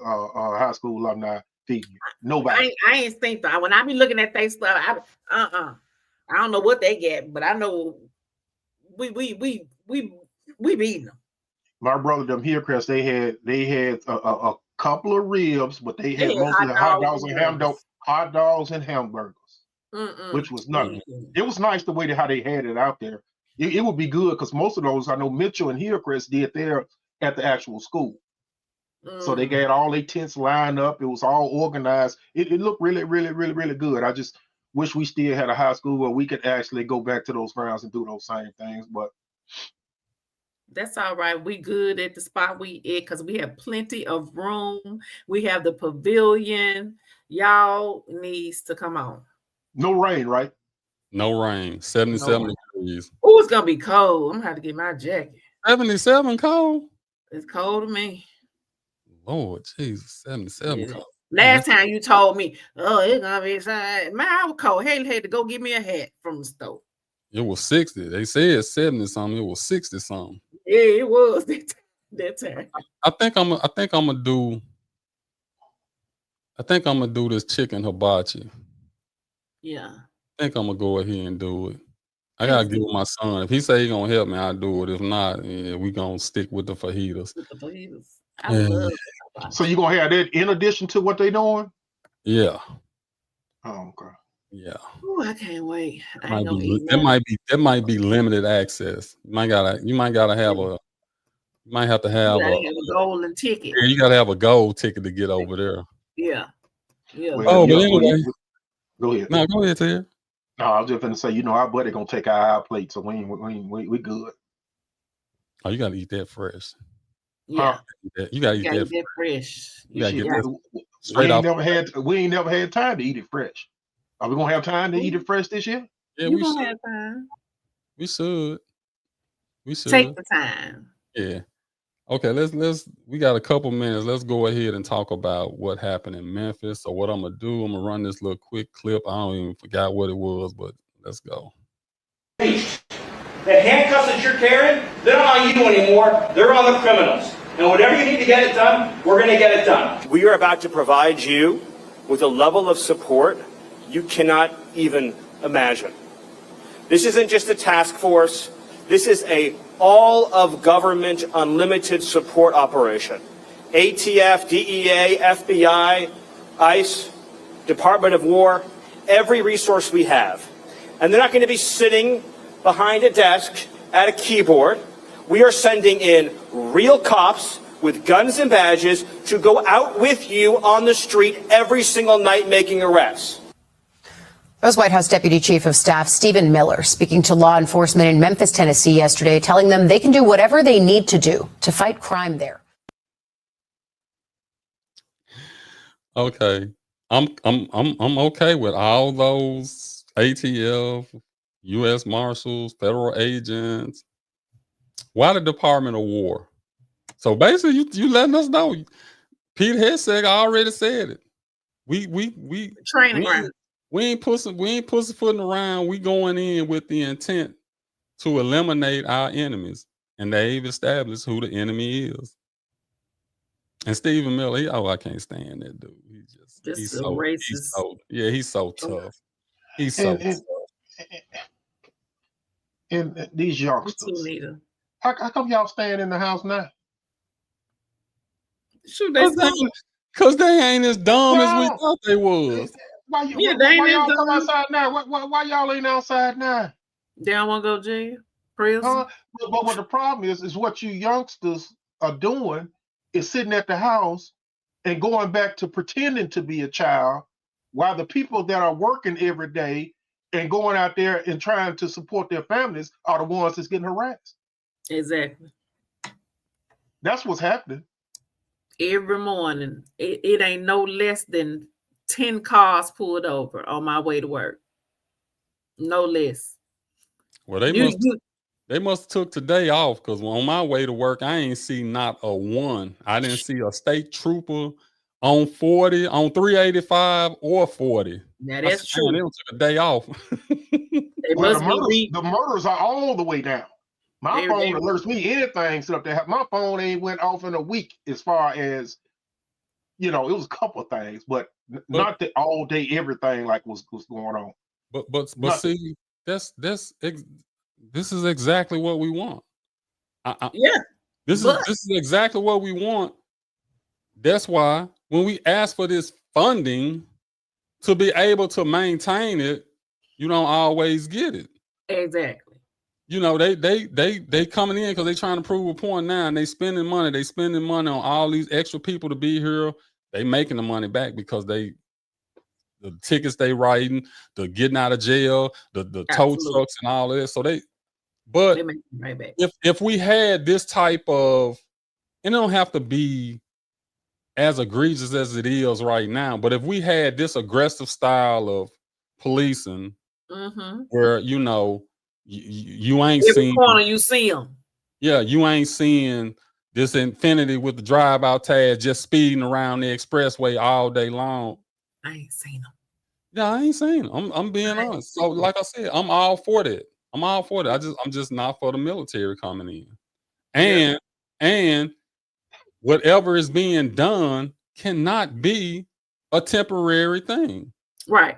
Speaker 3: high school alumni feeding you. Nobody.
Speaker 2: I ain't think that. When I be looking at their stuff, I don't know what they get, but I know we beating them.
Speaker 3: My brother them Hillcrest, they had a couple of ribs, but they had mostly hot dogs and hamburgers, which was nothing. It was nice the way how they had it out there. It would be good because most of those I know Mitchell and Hillcrest did there at the actual school. So they got all their tents lined up. It was all organized. It looked really, really, really, really good. I just wish we still had a high school where we could actually go back to those grounds and do those same things. But
Speaker 2: that's all right. We good at the spot we at because we have plenty of room. We have the pavilion. Y'all needs to come on.
Speaker 3: No rain, right?
Speaker 1: No rain. 77 degrees.
Speaker 2: Oh, it's gonna be cold. I'm gonna have to get my jacket.
Speaker 1: 77 cold?
Speaker 2: It's cold to me.
Speaker 1: Lord Jesus, 77 cold.
Speaker 2: Last time you told me, oh, it's gonna be inside. Man, I was cold. Haley had to go get me a hat from the store.
Speaker 1: It was 60. They said 70 something. It was 60 something.
Speaker 2: Yeah, it was that time.
Speaker 1: I think I'm gonna do this chicken hibachi.
Speaker 2: Yeah.
Speaker 1: I think I'm gonna go ahead and do it. I gotta give my son. If he say he gonna help me, I'll do it. If not, we gonna stick with the fajitas.
Speaker 2: I love it.
Speaker 3: So you gonna have that in addition to what they doing?
Speaker 1: Yeah.
Speaker 3: Oh, okay.
Speaker 1: Yeah.
Speaker 2: Ooh, I can't wait.
Speaker 1: That might be limited access. You might have to have a
Speaker 2: golden ticket.
Speaker 1: Yeah, you gotta have a gold ticket to get over there.
Speaker 2: Yeah. Yeah.
Speaker 3: Well,
Speaker 1: but anyway.
Speaker 3: Go ahead.
Speaker 1: No, go ahead, Terry.
Speaker 3: No, I was just gonna say, our buddy gonna take our plate, so we good.
Speaker 1: Oh, you gotta eat that fresh.
Speaker 2: Yeah.
Speaker 1: You gotta eat that
Speaker 2: fresh.
Speaker 1: You gotta get that
Speaker 3: We ain't never had time to eat it fresh. Are we gonna have time to eat it fresh this year?
Speaker 1: Yeah, we should.
Speaker 2: Have time.
Speaker 1: We should.
Speaker 2: Take the time.
Speaker 1: Yeah. Okay, we got a couple minutes. Let's go ahead and talk about what happened in Memphis. So what I'm gonna do, I'm gonna run this little quick clip. I don't even forgot what it was, but let's go.
Speaker 8: The handcuffs that you're carrying, they're not on you anymore. They're on the criminals. And whatever you need to get it done, we're going to get it done. We are about to provide you with a level of support you cannot even imagine. This isn't just a task force. This is a all of government unlimited support operation. ATF, DEA, FBI, ICE, Department of War, every resource we have. And they're not going to be sitting behind a desk at a keyboard. We are sending in real cops with guns and badges to go out with you on the street every single night making arrests.
Speaker 9: That was White House Deputy Chief of Staff Stephen Miller speaking to law enforcement in Memphis, Tennessee yesterday, telling them they can do whatever they need to do to fight crime there.
Speaker 1: Okay. I'm okay with all those ATF, U.S. Marshals, federal agents. Why the Department of War? So basically, you letting us know. Pete Hegseth already said it. We
Speaker 2: Training ground.
Speaker 1: We ain't pussyfooting around. We going in with the intent to eliminate our enemies, and they've established who the enemy is. And Stephen Miller, I can't stand that dude. He's
Speaker 2: a
Speaker 1: so
Speaker 2: racist.
Speaker 1: he's so tough. He's so tough.
Speaker 3: And these youngsters, how come y'all staying in the house now?
Speaker 2: Shoot,
Speaker 1: because they ain't as dumb as we thought they was.
Speaker 3: Why y'all come outside now? Why y'all ain't outside now?
Speaker 2: They don't want to go to jail, prison.
Speaker 3: But what the problem is what you youngsters are doing is sitting at the house and going back to pretending to be a child, while the people that are working every day and going out there and trying to support their families are the ones that's getting harassed.
Speaker 2: Exactly.
Speaker 3: That's what's happening.
Speaker 2: Every morning, it ain't no less than 10 cars pulled over on my way to work. No less.
Speaker 1: Well, they must took today off, because on my way to work, I ain't see not a one. I didn't see a state trooper on 40, on 385 or 40.
Speaker 2: Now that's true.
Speaker 1: They took a day off.
Speaker 3: The murders are all the way down. My phone alerts me anything set up to have. My phone ain't went off in a week, as far as, it was a couple of things, but not that all day everything like was going on.
Speaker 1: But see, this is exactly what we want. This is exactly what we want. That's why when we ask for this funding to be able to maintain it, you don't always get it.
Speaker 2: Exactly.
Speaker 1: They coming in because they trying to prove a point now, and they spending money. They spending money on all these extra people to be here. They making the money back because the tickets they writing, the getting out of jail, the tow trucks and all of this. So they make right back. If we had this type of, and it don't have to be as egregious as it is right now, but if we had this aggressive style of policing, where you ain't
Speaker 2: every corner you see them.
Speaker 1: Yeah, you ain't seeing this Infinity with the drive-out tag just speeding around the expressway all day long.
Speaker 2: I ain't seen them.
Speaker 1: Yeah, I ain't seen them. I'm being honest. So, like I said, I'm all for that. I'm just not for the military coming in. And whatever is being done cannot be a temporary thing.
Speaker 2: Right.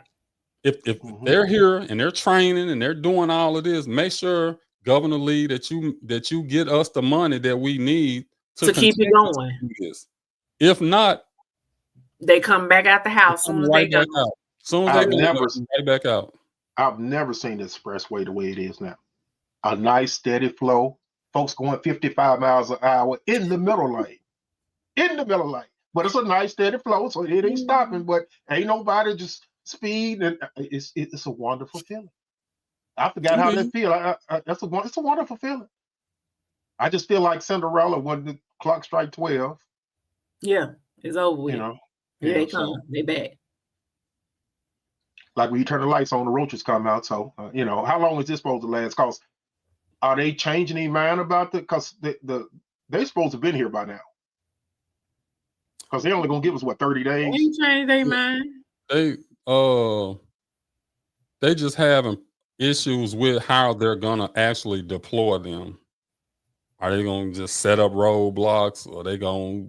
Speaker 1: If they're here and they're training and they're doing all of this, make sure, Governor Lee, that you get us the money that we need to keep it going. If not,
Speaker 2: they come back out the house soon as they go.
Speaker 1: Soon as they go, right back out.
Speaker 3: I've never seen the expressway the way it is now. A nice steady flow. Folks going 55 miles an hour in the middle lane. But it's a nice steady flow, so it ain't stopping. But ain't nobody just speed, and it's a wonderful feeling. I forgot how they feel. It's a wonderful feeling. I just feel like Cinderella when the clock strike 12.
Speaker 2: Yeah, it's over with. They come, they back.
Speaker 3: Like when you turn the lights on, the roaches come out. So how long is this supposed to last? Cause are they changing their mind about it? Cause they supposed to have been here by now. Cause they're only gonna give us 30 days.
Speaker 2: They change their mind.
Speaker 1: They just having issues with how they're gonna actually deploy them. Are they gonna just set up roadblocks, or they gonna,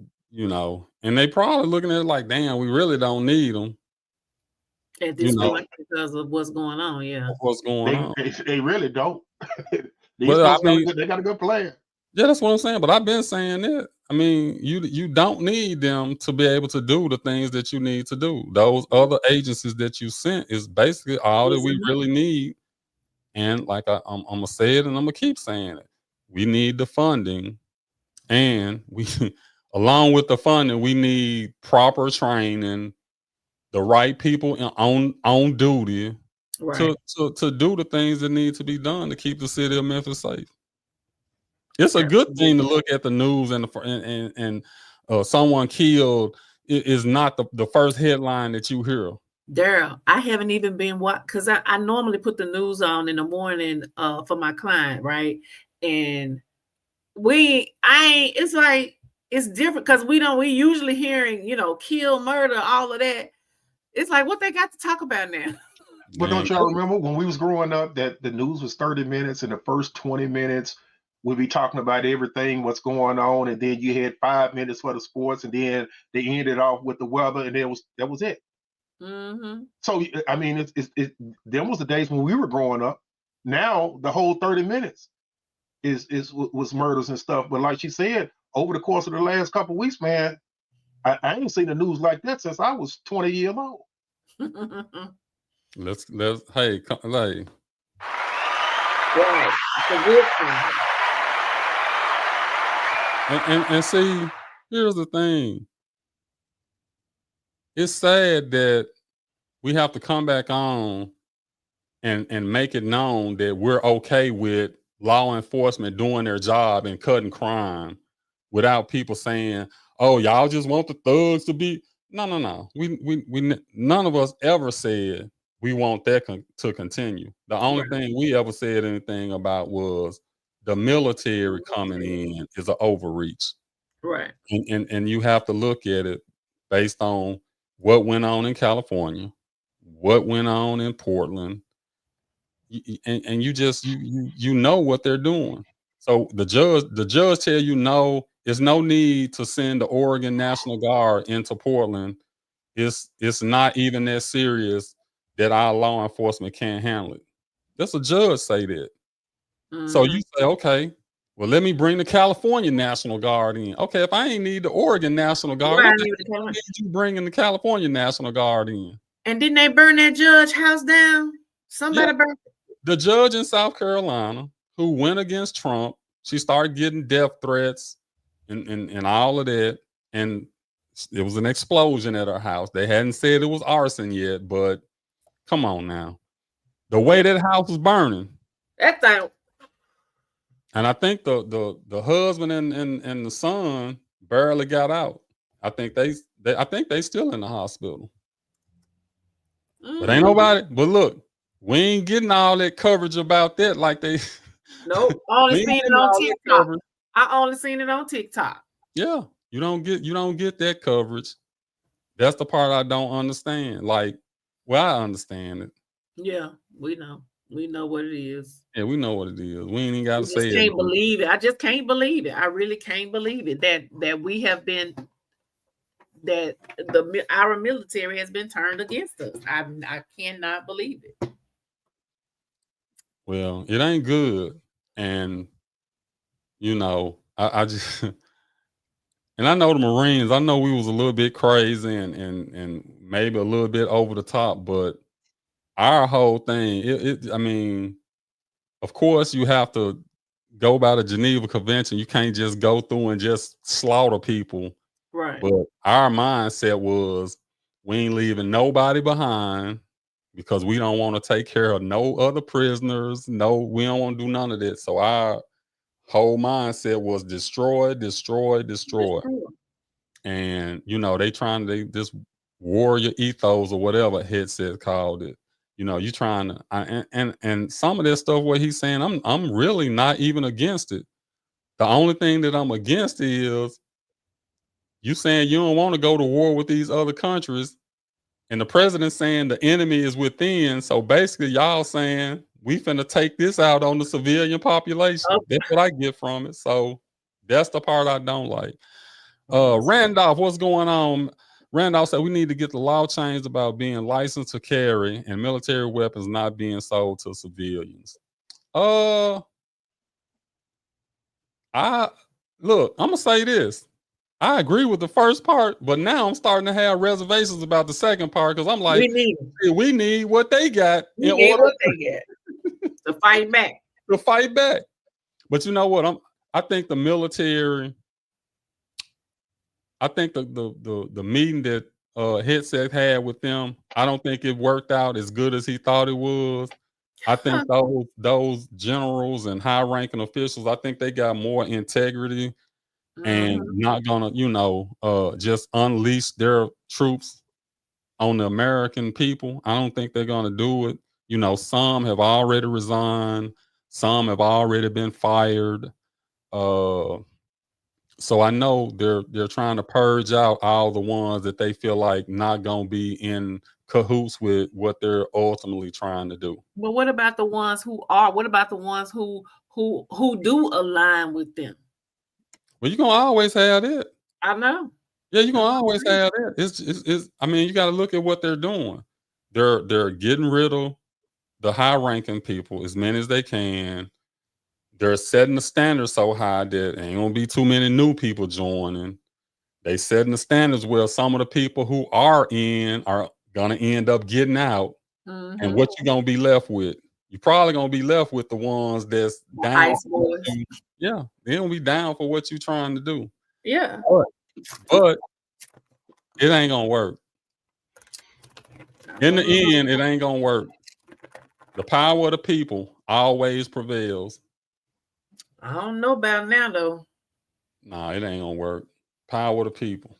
Speaker 1: and they probably looking at it like, damn, we really don't need them
Speaker 2: at this point because of what's going on.
Speaker 1: What's going on?
Speaker 3: They really don't. They got a good plan.
Speaker 1: Yeah, that's what I'm saying. But I've been saying that. I mean, you don't need them to be able to do the things that you need to do. Those other agencies that you sent is basically all that we really need. And like I'm gonna say it, and I'm gonna keep saying it. We need the funding, and we, along with the funding, we need proper training, the right people on duty to do the things that need to be done to keep the city of Memphis safe. It's a good thing to look at the news and someone killed is not the first headline that you hear.
Speaker 2: Daryl, I haven't even been because I normally put the news on in the morning for my client, right? And it's like it's different because we usually hearing, kill, murder, all of that. It's like what they got to talk about now.
Speaker 3: But don't y'all remember when we was growing up that the news was 30 minutes and the first 20 minutes we'd be talking about everything, what's going on, and then you had 5 minutes for the sports, and then they ended off with the weather, and that was it.
Speaker 2: Mm-hmm.
Speaker 3: So I mean, there was the days when we were growing up. Now the whole 30 minutes was murders and stuff. But like she said, over the course of the last couple of weeks, man, I ain't seen the news like that since I was 20 years old.
Speaker 1: Let's hey, like,
Speaker 2: right. It's a good thing.
Speaker 1: And see, here's the thing. It's sad that we have to come back on and make it known that we're okay with law enforcement doing their job and cutting crime without people saying, "Oh, y'all just want the thugs to be." No. We none of us ever said we want that to continue. The only thing we ever said anything about was the military coming in is an overreach.
Speaker 2: Right.
Speaker 1: And you have to look at it based on what went on in California, what went on in Portland, and you know what they're doing. So the judge tell you no, there's no need to send the Oregon National Guard into Portland. It's not even that serious that our law enforcement can't handle it. That's a judge say that. Mm-hmm. So you say, okay, well, let me bring the California National Guard in. Okay, if I ain't need the Oregon National Guard, what need you bringing the California National Guard in?
Speaker 2: And didn't they burn that judge house down? Somebody burned it.
Speaker 1: The judge in South Carolina who went against Trump, she started getting death threats and all of that. And it was an explosion at her house. They hadn't said it was arson yet, but come on now. The way that house was burning.
Speaker 2: That thing.
Speaker 1: And I think the husband and the son barely got out. I think they still in the hospital. But ain't nobody. But look, we ain't getting all that coverage about that like they.
Speaker 2: Nope. Only seen it on TikTok. I only seen it on TikTok.
Speaker 1: Yeah, you don't get that coverage. That's the part I don't understand. Like, well, I understand it.
Speaker 2: Yeah, we know. We know what it is.
Speaker 1: Yeah, we know what it is. We ain't even got to say it.
Speaker 2: I can't believe it. I just can't believe it. I really can't believe it that we have been, that our military has been turned against us. I cannot believe it.
Speaker 1: Well, it ain't good. And, I just, and I know the Marines, I know we was a little bit crazy and maybe a little bit over the top, but our whole thing, I mean, of course you have to go by the Geneva Convention. You can't just go through and just slaughter people.
Speaker 2: Right.
Speaker 1: But our mindset was we ain't leaving nobody behind because we don't want to take care of no other prisoners. No, we don't want to do none of that. So our whole mindset was destroy. And, they this warrior ethos or whatever Headset called it. You trying to, and some of this stuff, what he's saying, I'm really not even against it. The only thing that I'm against is you saying you don't want to go to war with these other countries, and the president saying the enemy is within. So basically, y'all saying we finna take this out on the civilian population. Okay. That's what I get from it. So that's the part I don't like. Randolph, what's going on? Randolph said we need to get the law changed about being licensed to carry and military weapons not being sold to civilians. I'm gonna say this. I agree with the first part, but now I'm starting to have reservations about the second part because I'm like, we need what they got
Speaker 2: in order what they get to fight back.
Speaker 1: To fight back. But you know what? I think the military. I think the meeting that Headset had with them, I don't think it worked out as good as he thought it was. I think those generals and high-ranking officials, I think they got more integrity and not gonna, just unleash their troops on the American people. I don't think they're gonna do it. Some have already resigned, some have already been fired. So I know they're trying to purge out all the ones that they feel like not gonna be in cahoots with what they're ultimately trying to do.
Speaker 2: But what about the ones who are? What about the ones who do align with them?
Speaker 1: Well, you're gonna always have it.
Speaker 2: I know.
Speaker 1: Yeah, you're gonna always have it. It's I mean, you gotta look at what they're doing. They're getting rid of the high ranking people as many as they can. They're setting the standard so high that ain't gonna be too many new people joining. They setting the standards where some of the people who are in are gonna end up getting out. And what you gonna be left with? You're probably gonna be left with the ones that's down. Yeah, they gonna be down for what you're trying to do.
Speaker 2: Yeah.
Speaker 1: But it ain't gonna work. In the end, it ain't gonna work. The power of the people always prevails.
Speaker 2: I don't know about now though.
Speaker 1: Nah, it ain't gonna work. Power of the people.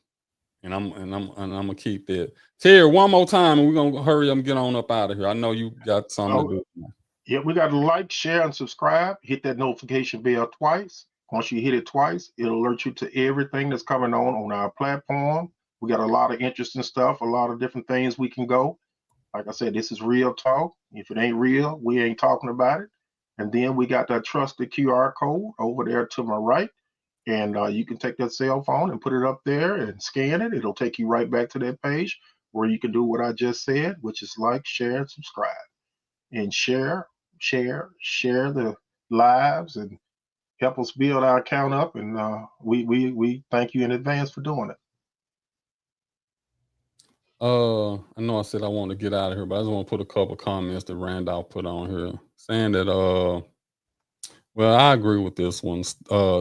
Speaker 1: And I'm gonna keep that. Terry, one more time, and we're gonna hurry up and get on up out of here. I know you got something to do.
Speaker 3: Yeah, we got to like, share, and subscribe. Hit that notification bell twice. Once you hit it twice, it'll alert you to everything that's coming on our platform. We got a lot of interesting stuff, a lot of different things we can go. Like I said, this is real talk. If it ain't real, we ain't talking about it. And then we got that trusted QR code over there to my right. And you can take that cell phone and put it up there and scan it. It'll take you right back to that page where you can do what I just said, which is like, share, and subscribe. And share the lives and help us build our account up. And we thank you in advance for doing it.
Speaker 1: I know I said I want to get out of here, but I just want to put a couple comments that Randolph put on here saying that well, I agree with this one.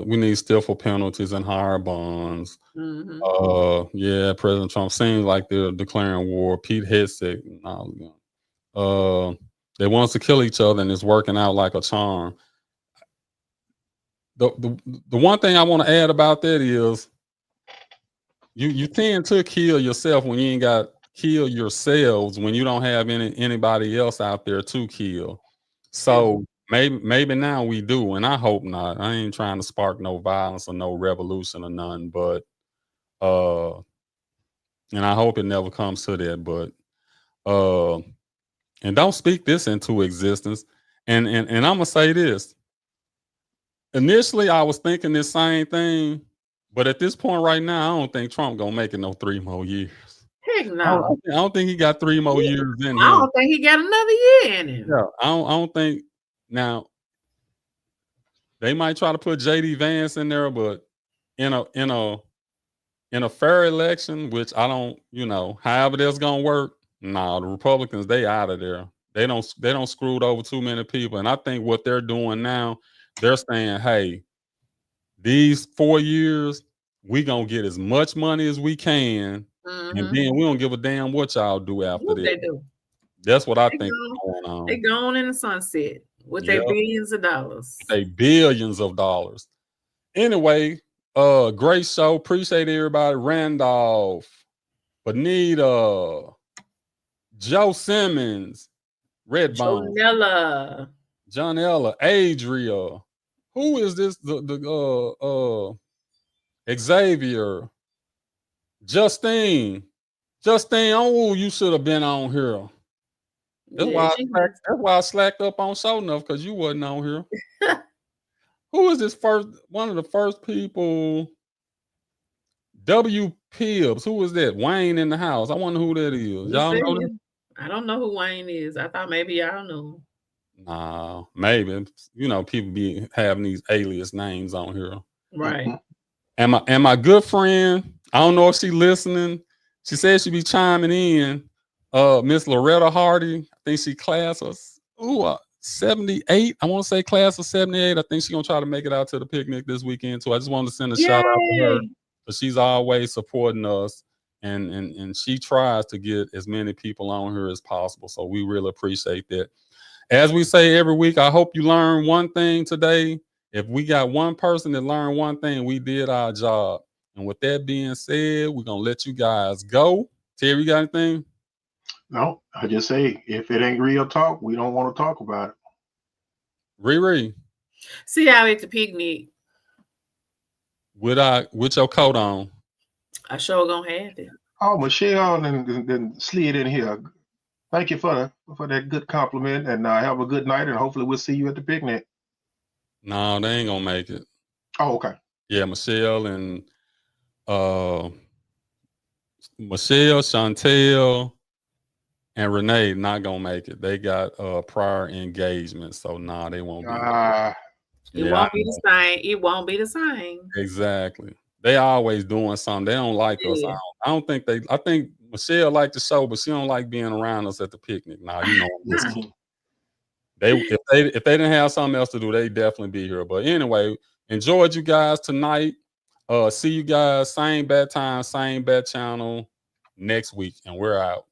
Speaker 1: We need stiffer penalties and higher bonds. Yeah, President Trump seems like they're declaring war. Pete Hegseth, they want us to kill each other, and it's working out like a charm. The one thing I want to add about that is you tend to kill yourself when you ain't got kill yourselves when you don't have anybody else out there to kill. So maybe now we do, and I hope not. I ain't trying to spark no violence or no revolution or none, but and I hope it never comes to that, but and don't speak this into existence. And I'm gonna say this. Initially, I was thinking this same thing, but at this point right now, I don't think Trump gonna make it no 3 more years.
Speaker 2: Heck no.
Speaker 1: I don't think he got 3 more years in him.
Speaker 2: I don't think he got another year in him.
Speaker 1: Yeah, I don't think. Now they might try to put JD Vance in there, but in a fair election, which I don't, however that's gonna work. Nah, the Republicans, they out of there. They don't screwed over too many people. And I think what they're doing now, they're saying, hey, these 4 years, we gonna get as much money as we can, and then we don't give a damn what y'all do after this.
Speaker 2: They do.
Speaker 1: That's what I think is going on.
Speaker 2: They gone in the sunset with their billions of dollars.
Speaker 1: They billions of dollars. Anyway, great show. Appreciate everybody. Randolph, Bonita, Joe Simmons, Redbone, Janella, Adria. Who is this? The Xavier, Justine. Oh, you should have been on here. That's why I slacked up on show enough, because you wasn't on here. Who is this one of the first people? W. Pibbs. Who is that? Wayne in the house. I wonder who that is. Y'all know that?
Speaker 2: I don't know who Wayne is. I thought maybe y'all knew.
Speaker 1: Nah, maybe. People be having these alias names on here.
Speaker 2: Right.
Speaker 1: And my good friend, I don't know if she's listening. She said she be chiming in. Miss Loretta Hardy. I think she class of 78. I want to say class of 78. I think she's gonna try to make it out to the picnic this weekend too. I just wanted to send a shout out to her, because she's always supporting us, and she tries to get as many people on here as possible. So we really appreciate that. As we say every week, I hope you learned one thing today. If we got one person that learned one thing, we did our job. And with that being said, we're gonna let you guys go. Terry, you got anything?
Speaker 3: No, I just say, if it ain't real talk, we don't want to talk about it.
Speaker 1: Riri.
Speaker 2: See y'all at the picnic.
Speaker 1: With your coat on.
Speaker 2: I sure gonna have it.
Speaker 3: Oh, Michelle then slid in here. Thank you for that good compliment, and have a good night, and hopefully we'll see you at the picnic.
Speaker 1: No, they ain't gonna make it.
Speaker 3: Oh, okay.
Speaker 1: Yeah, Michelle, Chantel, and Renee not gonna make it. They got prior engagements, so they won't be.
Speaker 2: It won't be the same. It won't be the same.
Speaker 1: Exactly. They always doing something. They don't like us. I don't think they. I think Michelle liked the show, but she don't like being around us at the picnic. Now you know this kid. If they didn't have something else to do, they definitely be here. But anyway, enjoyed you guys tonight. See you guys same bad time, same bad channel next week, and we're out.